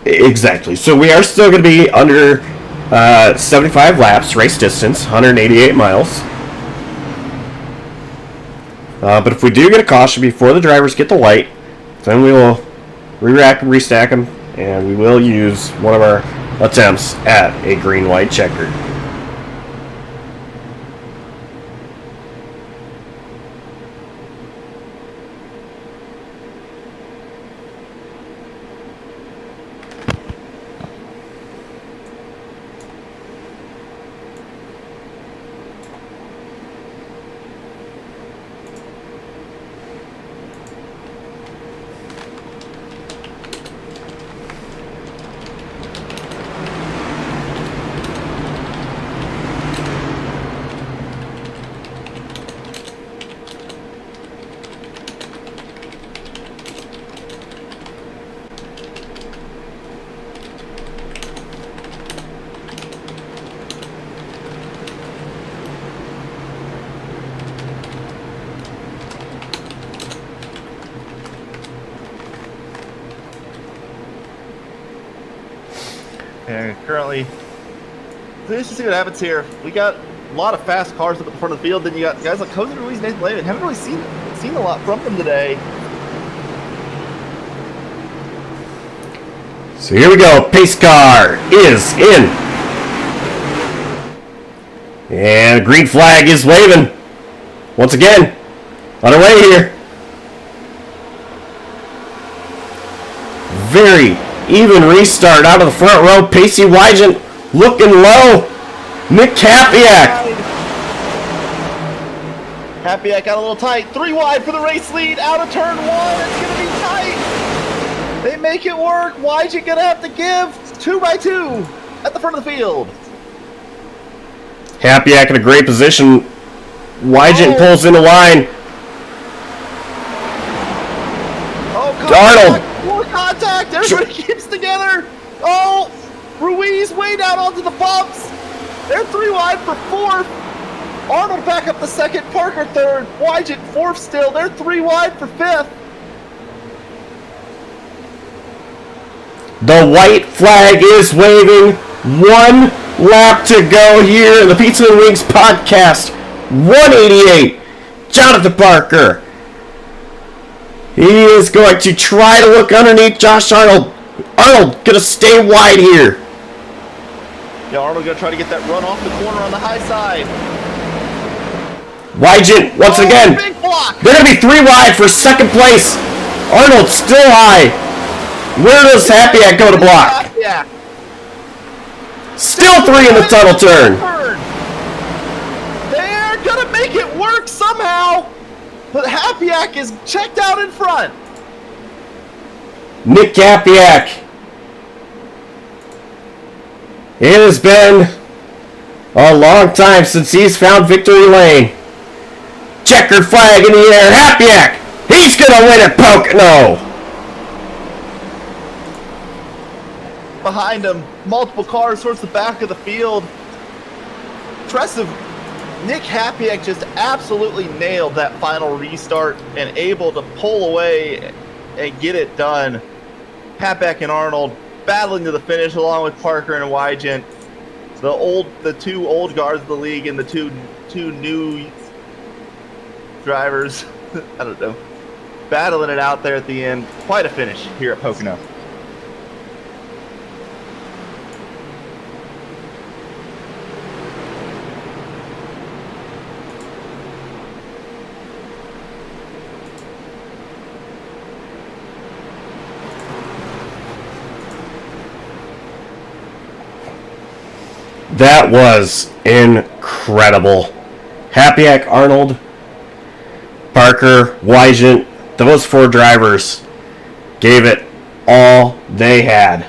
Exactly. So we are still going to be under 75 laps, race distance, 188 miles. But if we do get a caution before the drivers get the light, then we will re-rack and restack them And we will use one of our attempts at a green-white checker. And currently, let's just see what happens here. We got a lot of fast cars up at the front of the field. Then you got guys like Jose Ruiz, Nathan Lehman. Haven't really seen a lot from them today. So here we go. Pace car is in. And green flag is waving. Once again, on our way here. Very even restart out of the front row. Pacey Wygant looking low. Nick Kapiak. Kapiak got a little tight. 3 wide for the race lead. Out of turn 1. It's going to be tight. They make it work. Wygant going to have to give 2 by 2 at the front of the field. Kapiak in a great position. Wygant pulls in a line. Darnold. More contact. Everybody keeps together. Oh, Ruiz way down onto the bumps. They're 3 wide for 4th. Arnold back up the 2nd. Parker 3rd. Wygant 4th still. They're 3 wide for 5th. The white flag is waving. 1 lap to go here in the Pizza and Wings podcast. 188. Jonathan Parker. He is going to try to look underneath Josh Arnold. Arnold going to stay wide here. Yeah, Arnold going to try to get that run off the corner on the high side. Wygant once again. Big block. They're going to be 3 wide for 2nd place. Arnold still high. Where does Kapiak go to block? Yeah. Still 3 in the tunnel turn. They're going to make it work somehow. But Kapiak is checked out in front. Nick Kapiak. It has been a long time since he's found victory lane. Checkered flag in the air. Kapiak. He's going to win at Pocono. Behind him, multiple cars towards the back of the field. Impressive. Nick Kapiak just absolutely nailed that final restart and able to pull away and get it done. Kapiak and Arnold battling to the finish along with Parker and Wygant. The 2 old guards of the league and the two new drivers. I don't know. Battling it out there at the end. Quite a finish here at Pocono. That was incredible. Kapiak, Arnold, Parker, Wygant, those 4 drivers gave it all they had.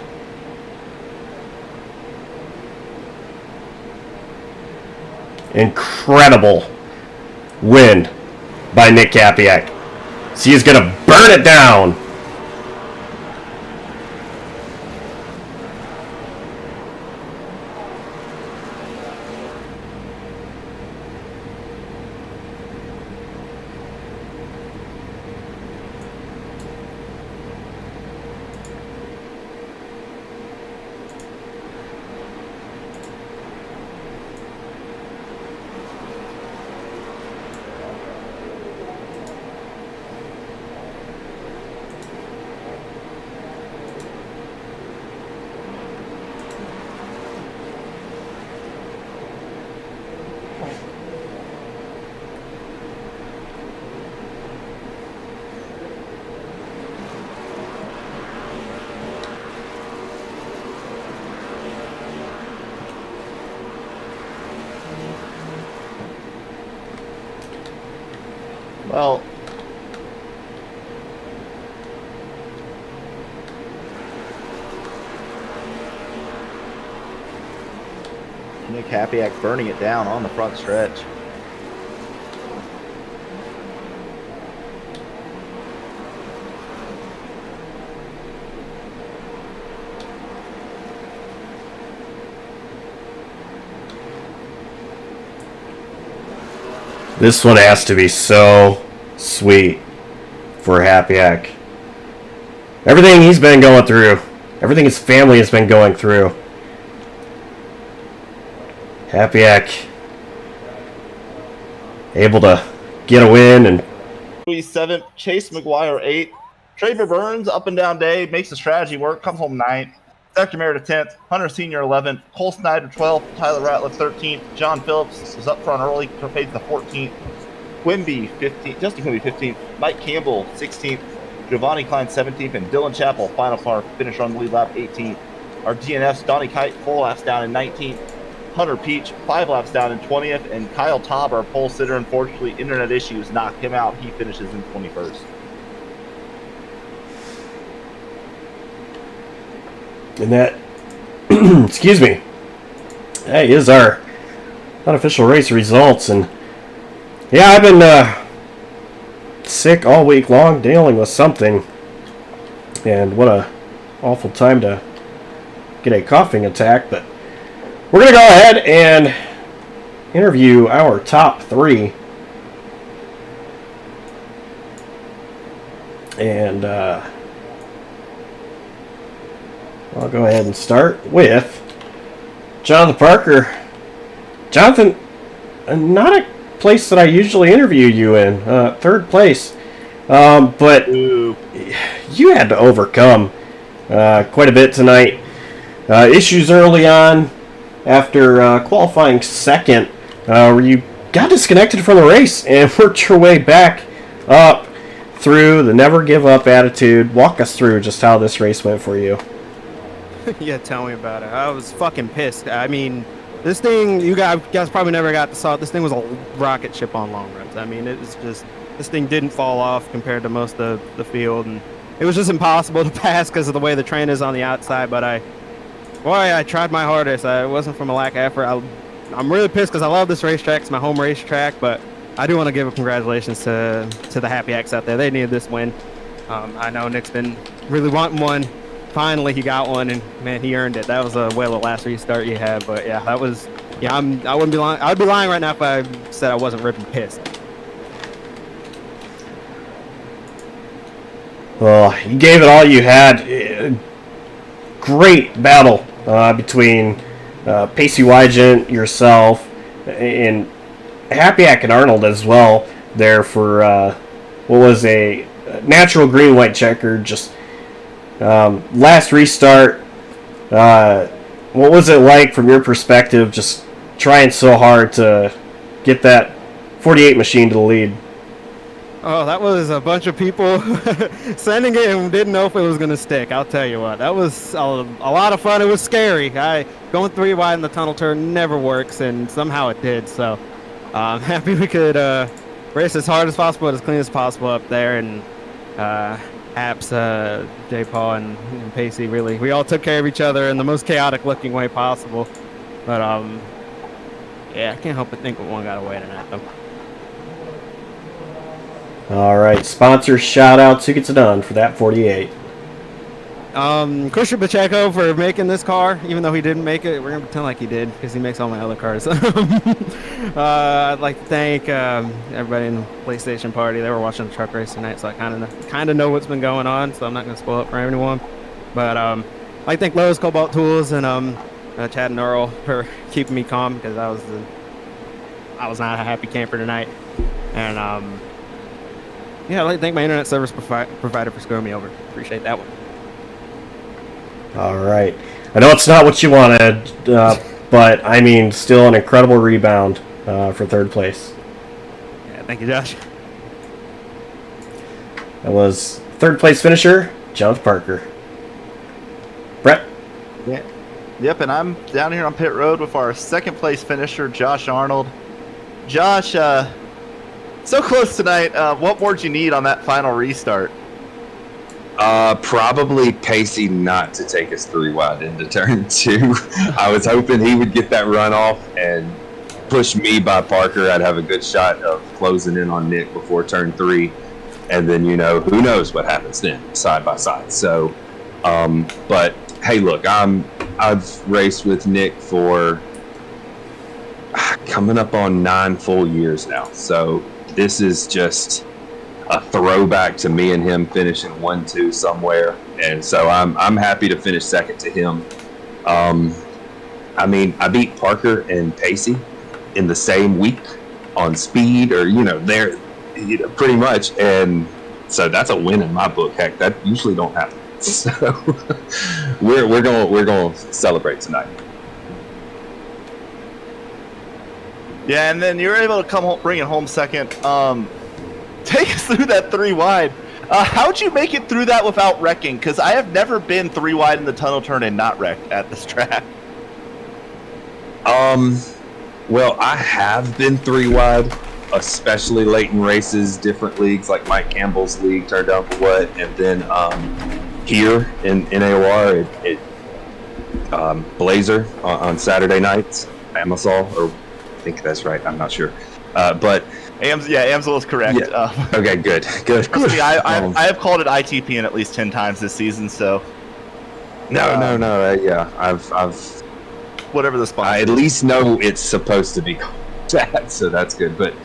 Incredible win by Nick Kapiak. So he's going to burn it down. Well, Nick Hapiak burning it down on the front stretch. This one has to be so sweet for Hapiak. Everything he's been going through, everything his family has been going through. Hapiak able to get a win, and 7th, Chase McGuire 8th, Traver Burns up and down day, makes the strategy work, comes home 9th, Dr. Merida 10th, Hunter Senior 11th, Cole Snyder 12th, Tyler Ratliff 13th, John Phillips was up front early, paid the 14th, Quimby 15th, Justin Quimby 15th, Mike Campbell 16th, Giovanni Klein 17th, and Dylan Chappell, final par, finish on the lead lap 18th. Our DNFs, Donnie Kite 4 laps down in 19th, Hunter Peach 5 laps down in 20th, and Kyle Taub, our pole sitter, unfortunately internet issues knocked him out. He finishes in 21st. And that, excuse me, that is our unofficial race results. And yeah, I've been sick all week long, dealing with something, and what a awful time to get a coughing attack. But we're gonna go ahead and interview our top 3, and I'll go ahead and start with Jonathan Parker. Jonathan, not a place that I usually interview you in, 3rd place, but Ooh. you had to overcome quite a bit tonight. Issues early on after qualifying 2nd, where you got disconnected from the race and worked your way back up through the never give up attitude. Walk us through just how this race went for you. Yeah, tell me about it. I was fucking pissed. I mean, this thing, you guys probably never got to saw it. This thing was a rocket ship on long runs. I mean, it was just, this thing didn't fall off compared to most of the field, and it was just impossible to pass because of the way the train is on the outside. But I tried my hardest. It wasn't from a lack of effort. I'm really pissed because I love this racetrack. It's my home racetrack, but I do want to give a congratulations to the Hapiaks out there. They needed this win. I know Nick's been really wanting one. Finally, he got one, and man, he earned it. That was a well of last restart you had, but yeah, that was, yeah. I wouldn't be lying. I'd be lying right now if I said I wasn't ripping pissed. Well, you gave it all you had. Great battle between Pacey Wygant, yourself, and Hapiak and Arnold as well. There for what was a natural green-white checker. Just last restart. What was it like from your perspective? Just trying so hard to get that 48 machine to the lead. Oh, that was a bunch of people sending it and didn't know if it was going to stick. I'll tell you what, that was a lot of fun. It was scary. Going 3 wide in the tunnel turn never works, and somehow it did. So I'm happy we could race as hard as possible, as clean as possible up there. And Apps, J. Paul, and Pacey, really, we all took care of each other in the most chaotic looking way possible. But yeah, I can't help but think one got away tonight, though. All right, sponsor shout outs. Who gets it done for that 48? Christian Pacheco for making this car, even though he didn't make it. We're gonna pretend like he did because he makes all my other cars. I'd like to thank everybody in the PlayStation party. They were watching the truck race tonight, so I kind of know what's been going on. So I'm not gonna spoil it for anyone. But I'd like to thank Lowe's Cobalt Tools and Chad and Earl for keeping me calm because I was not a happy camper tonight. And yeah, I'd like to thank my internet service provider for screwing me over. Appreciate that one. All right. I know it's not what you wanted, but I mean, still an incredible rebound for 3rd place. Yeah, thank you, Josh. That was 3rd place finisher, Jonathan Parker. Brett? Yeah. Yep, and I'm down here on pit road with our 2nd place finisher, Josh Arnold. Josh, So close tonight. What more do you need on that final restart? Probably Pacey not to take us 3 wide into turn 2. I was hoping he would get that run off and push me by Parker. I'd have a good shot of closing in on Nick before turn 3. And then, who knows what happens then, side by side. So, but hey, look, I've raced with Nick for coming up on 9 full years now. So this is just a throwback to me and him finishing 1-2 somewhere, and so I'm happy to finish second to him. I mean, I beat Parker and Pacey in the same week on speed, or they're pretty much, and so that's a win in my book. Heck, that usually don't happen. So we're going to celebrate tonight. Yeah, and then you're able to come home, bring it home second. Take us through that 3 wide. How'd you make it through that without wrecking? Because I have never been 3 wide in the tunnel turn and not wrecked at this track. Well, I have been 3 wide, especially late in races, different leagues, like Mike Campbell's league turned down for what, and then here in NAOR at Blazer on Saturday nights, AmsOil, or I think that's right, I'm not sure. But AmsOil is correct. Yeah. Okay, good. Me, I have called it ITP in at least 10 times this season, so. No. Yeah, I've. Whatever the spot. I at least know it's supposed to be called that, so that's good. But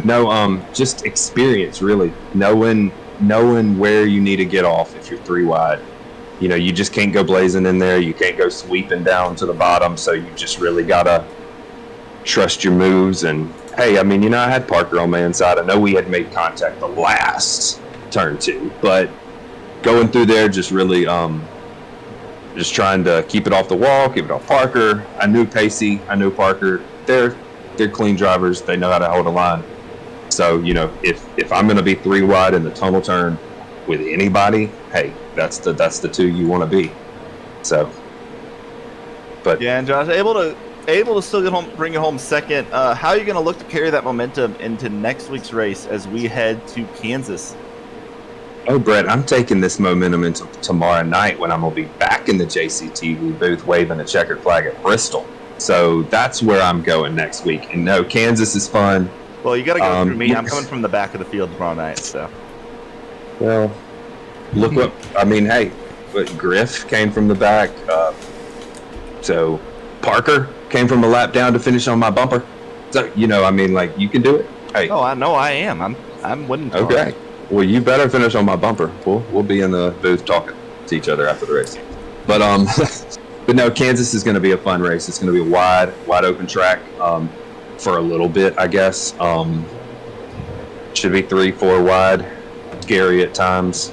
no, just experience, really, knowing where you need to get off if you're 3 wide. You just can't go blazing in there. You can't go sweeping down to the bottom. So you just really gotta trust your moves. And hey, I mean, I had Parker on my inside. I know we had made contact the last turn 2, but going through there, just really, just trying to keep it off the wall, keep it off Parker. I knew Pacey, I knew Parker. They're clean drivers. They know how to hold a line. So, if I'm going to be 3 wide in the tunnel turn with anybody, hey, that's the 2 you want to be. So, but yeah, and Josh, able to still get home, bring it home second. How are you going to look to carry that momentum into next week's race as we head to Kansas? Oh, Brett, I'm taking this momentum into tomorrow night when I'm going to be back in the JCTV booth waving a checkered flag at Bristol. So that's where I'm going next week. And no, Kansas is fun. Well, you got to go through me. I'm coming from the back of the field tomorrow night, so. Well, look what, I mean, hey, but Griff came from the back. So Parker came from a lap down to finish on my bumper. So, I mean, like, you can do it. Hey. Oh, I know I am. I'm winning tomorrow. Okay. Well, you better finish on my bumper. We'll be in the booth talking to each other after the race. But but no, Kansas is going to be a fun race. It's going to be a wide open track for a little bit, I guess. Should be 3-4 wide, scary at times.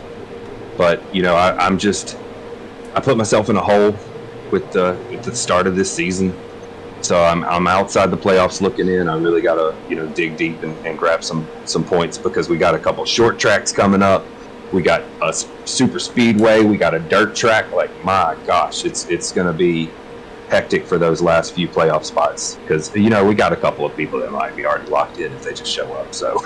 But I put myself in a hole with the start of this season. So I'm outside the playoffs looking in. I really got to, dig deep and grab some points because we got a couple short tracks coming up. We got a super speedway. We got a dirt track. Like, my gosh, it's going to be hectic for those last few playoff spots because, we got a couple of people that might be already locked in if they just show up. So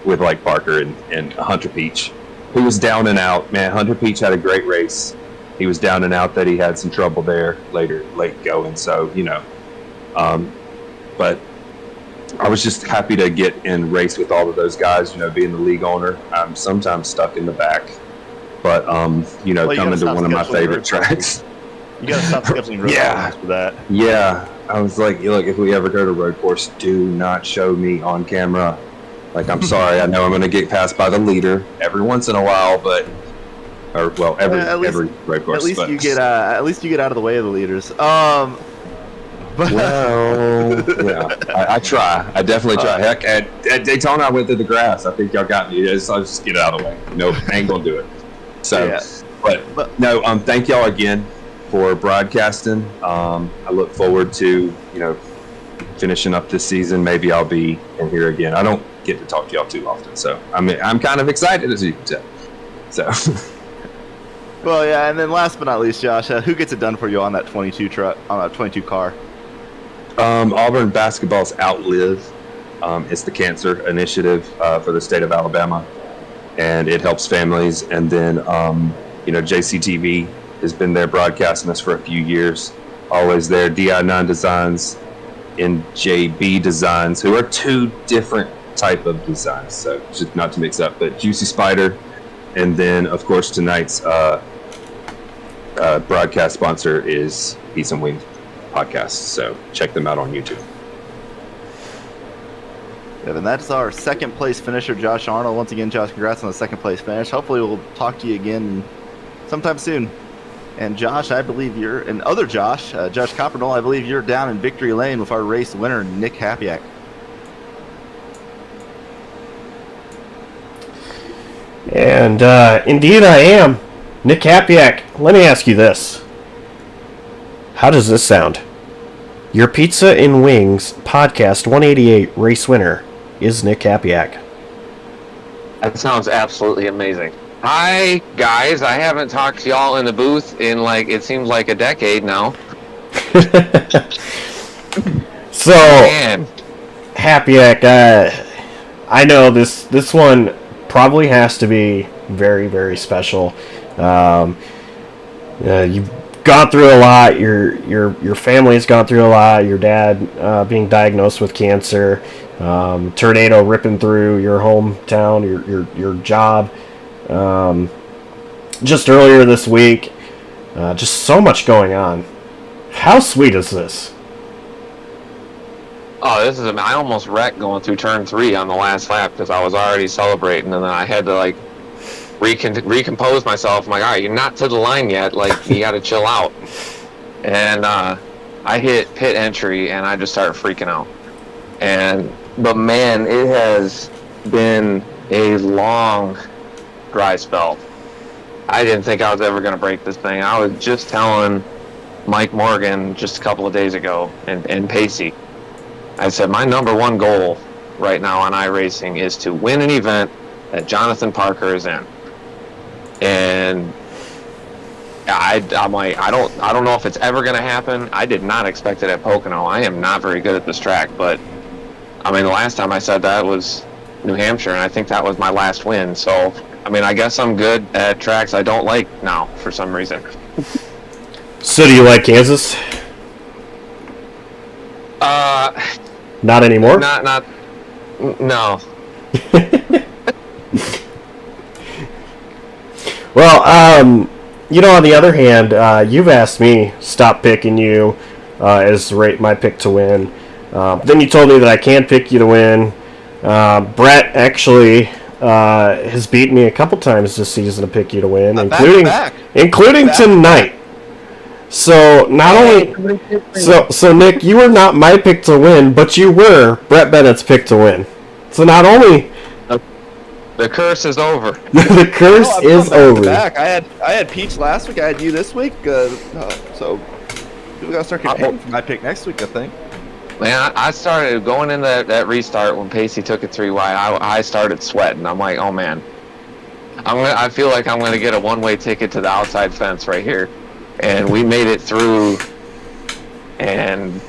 with like Parker and Hunter Peach, who was down and out. Man, Hunter Peach had a great race. He was down and out that he had some trouble there late going. So, but I was just happy to get in race with all of those guys, being the league owner. I'm sometimes stuck in the back, but, coming to one of my favorite tracks. You got to stop scheduling road courses for that. Yeah. I was like, look, if we ever go to road course, do not show me on camera. Like, I'm sorry. I know I'm going to get passed by the leader every once in a while, but, every road course. At least you get out of the way of the leaders. Well, yeah, I try. I definitely try. Heck, at Daytona, I went through the grass. I think y'all got me. I'll just get out of the way. Nope, I ain't gonna do it. So, yeah. but no. Thank y'all again for broadcasting. I look forward to finishing up this season. Maybe I'll be in here again. I don't get to talk to y'all too often, so I'm kind of excited, as you can tell. So. Well, yeah, and then last but not least, Josh, who gets it done for you on that 22 truck, on that 22 car? Auburn basketball's Outlive. It's the cancer initiative for the state of Alabama, and it helps families. And then, JCTV has been there broadcasting us for a few years, always there. Di9 Designs and JB Designs, who are two different type of designs, so just not to mix up, but Juicy Spider, and then, of course, tonight's broadcast sponsor is Peace and Wings Podcast, so check them out on YouTube. Yeah, and that's our second place finisher, Josh Arnold. Once again, Josh, congrats on the second place finish. Hopefully we'll talk to you again sometime soon. And Josh, I believe Josh Coppernall, I believe you're down in victory lane with our race winner, Nick Hapiak. And indeed I am. Nick Hapiak, let me ask you this. How does this sound? Your Pizza and Wings Podcast 188 race winner is Nick Hapiak. That sounds absolutely amazing. Hi, guys. I haven't talked to y'all in the booth in, it seems like a decade now. So, Man. Hapiak, I know this one probably has to be very, very special. You've gone through a lot. Your family's gone through a lot. Your dad being diagnosed with cancer, tornado ripping through your hometown, your job. Just earlier this week, just so much going on. How sweet is this? Oh, this is I almost wrecked going through turn 3 on the last lap because I was already celebrating, and then I had to recompose myself. I'm like, all right, you're not to the line yet. You got to chill out. And I hit pit entry, and I just started freaking out. But man, it has been a long dry spell. I didn't think I was ever going to break this thing. I was just telling Mike Morgan just a couple of days ago, and Pacey, I said my number one goal right now on iRacing is to win an event that Jonathan Parker is in. And I'm like, I don't know if it's ever going to happen. I did not expect it at Pocono. I am not very good at this track, but the last time I said that was New Hampshire, and I think that was my last win. So, I guess I'm good at tracks I don't like now for some reason. So do you like Kansas? Not anymore? No. Well, on the other hand, you've asked me stop picking you as my pick to win. Then you told me that I can't pick you to win. Brett actually has beaten me a couple times this season to pick you to win, including tonight. So not only, so Nick, you were not my pick to win, but you were Brett Bennett's pick to win. So not only the curse is over. The curse is over. Back. I had Peach last week. I had you this week. So we gotta start getting for my pick next week, I think. Man, I started going in that restart when Pacey took it 3 wide. I started sweating. I'm like, oh man, I feel like I'm gonna get a one-way ticket to the outside fence right here. And we made it through, and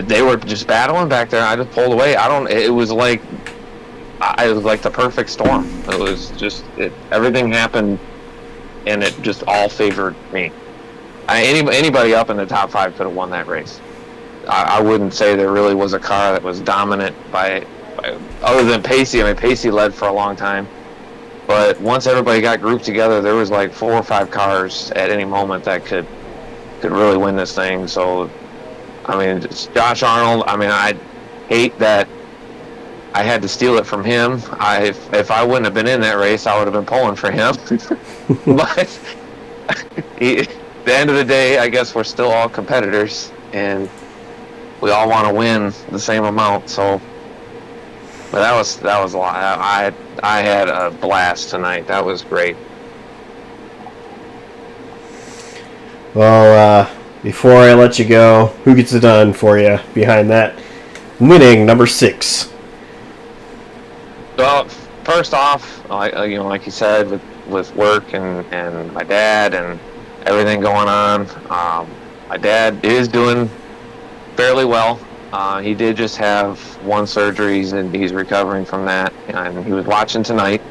they were just battling back there. I just pulled away. It was like the perfect storm. It was just, everything happened, and it just all favored me. Anybody up in the top 5 could have won that race. I wouldn't say there really was a car that was dominant by other than Pacey. Pacey led for a long time. But once everybody got grouped together, there was 4 or 5 cars at any moment that could really win this thing. So, it's Josh Arnold. I hate that I had to steal it from him. If I wouldn't have been in that race, I would have been pulling for him. But at the end of the day, I guess we're still all competitors, and we all want to win the same amount. So. But that was a lot. I had a blast tonight. That was great. Well, before I let you go, who gets it done for you behind that winning number 6? Well, first off, like you said, with work and my dad and everything going on, my dad is doing fairly well. He did just have one surgery, and he's recovering from that, and he was watching tonight.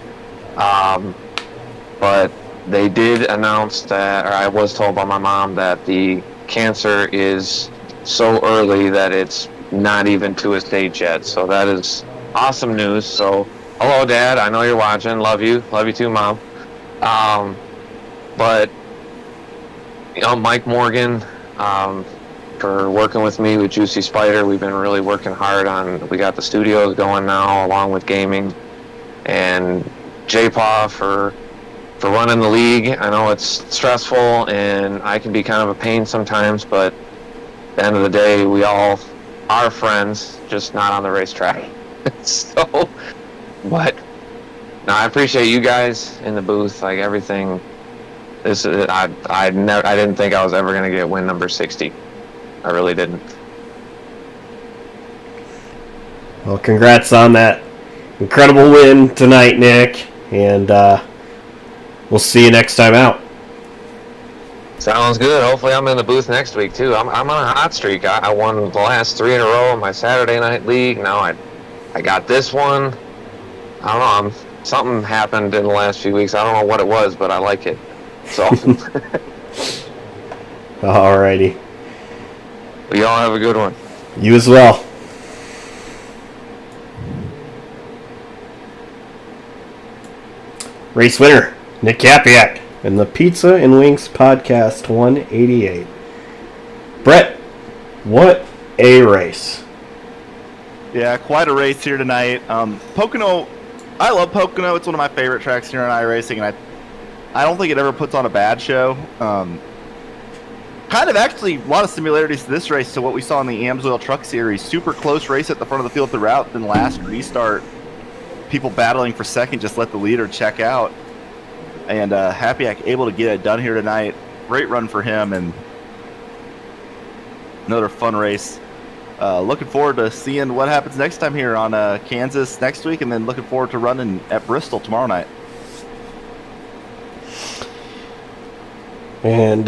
But they did announce that, or I was told by my mom, that the cancer is so early that it's not even to a stage yet. So that is awesome news. So hello, Dad. I know you're watching. Love you. Love you too, Mom. But Mike Morgan, for working with me with Juicy Spider. We've been really working hard on. We got the studios going now, along with gaming, and JPaw for running the league. I know it's stressful and I can be kind of a pain sometimes, but at the end of the day, we all are friends, just not on the racetrack. So, but no, I appreciate you guys in the booth, like everything. This is, I didn't think I was ever gonna get win number 60. I really didn't. Well, congrats on that incredible win tonight, Nick, and we'll see you next time out. Sounds good. Hopefully I'm in the booth next week too. I'm on a hot streak. I won the last 3 in a row in my Saturday night league. Now I got this one. I don't know. Something happened in the last few weeks. I don't know what it was, but I like it. So. Alrighty. Well, y'all have a good one. You as well. Race winner, Nick Capiak, in the Pizza and Wings Podcast 188. Brett, what a race. Yeah, quite a race here tonight. Pocono, I love Pocono. It's one of my favorite tracks here on iRacing, and I don't think it ever puts on a bad show. Kind of actually a lot of similarities to this race to what we saw in the AmsOil Truck Series. Super close race at the front of the field throughout. Then last restart, people battling for second just let the leader check out. And Hapiak able to get it done here tonight. Great run for him, and another fun race. Looking forward to seeing what happens next time here on Kansas next week, and then looking forward to running at Bristol tomorrow night. And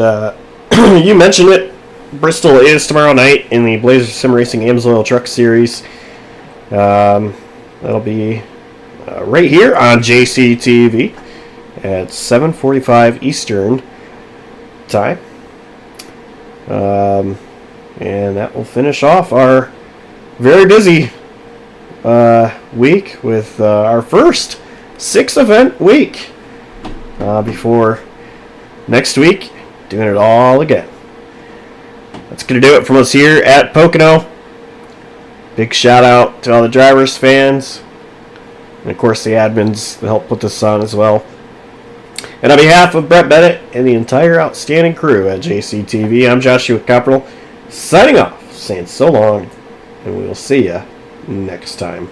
you mentioned it. Bristol is tomorrow night in the Blazer Sim Racing AmsOil Truck Series. That'll be right here on JCTV at 7:45 Eastern time. And that will finish off our very busy week with our first 6-event week before next week doing it all again. That's going to do it from us here at Pocono. Big shout out to all the drivers, fans, and of course the admins that helped put this on as well. And on behalf of Brett Bennett and the entire outstanding crew at JCTV, I'm Joshua Copperl, signing off, saying so long, and we will see you next time.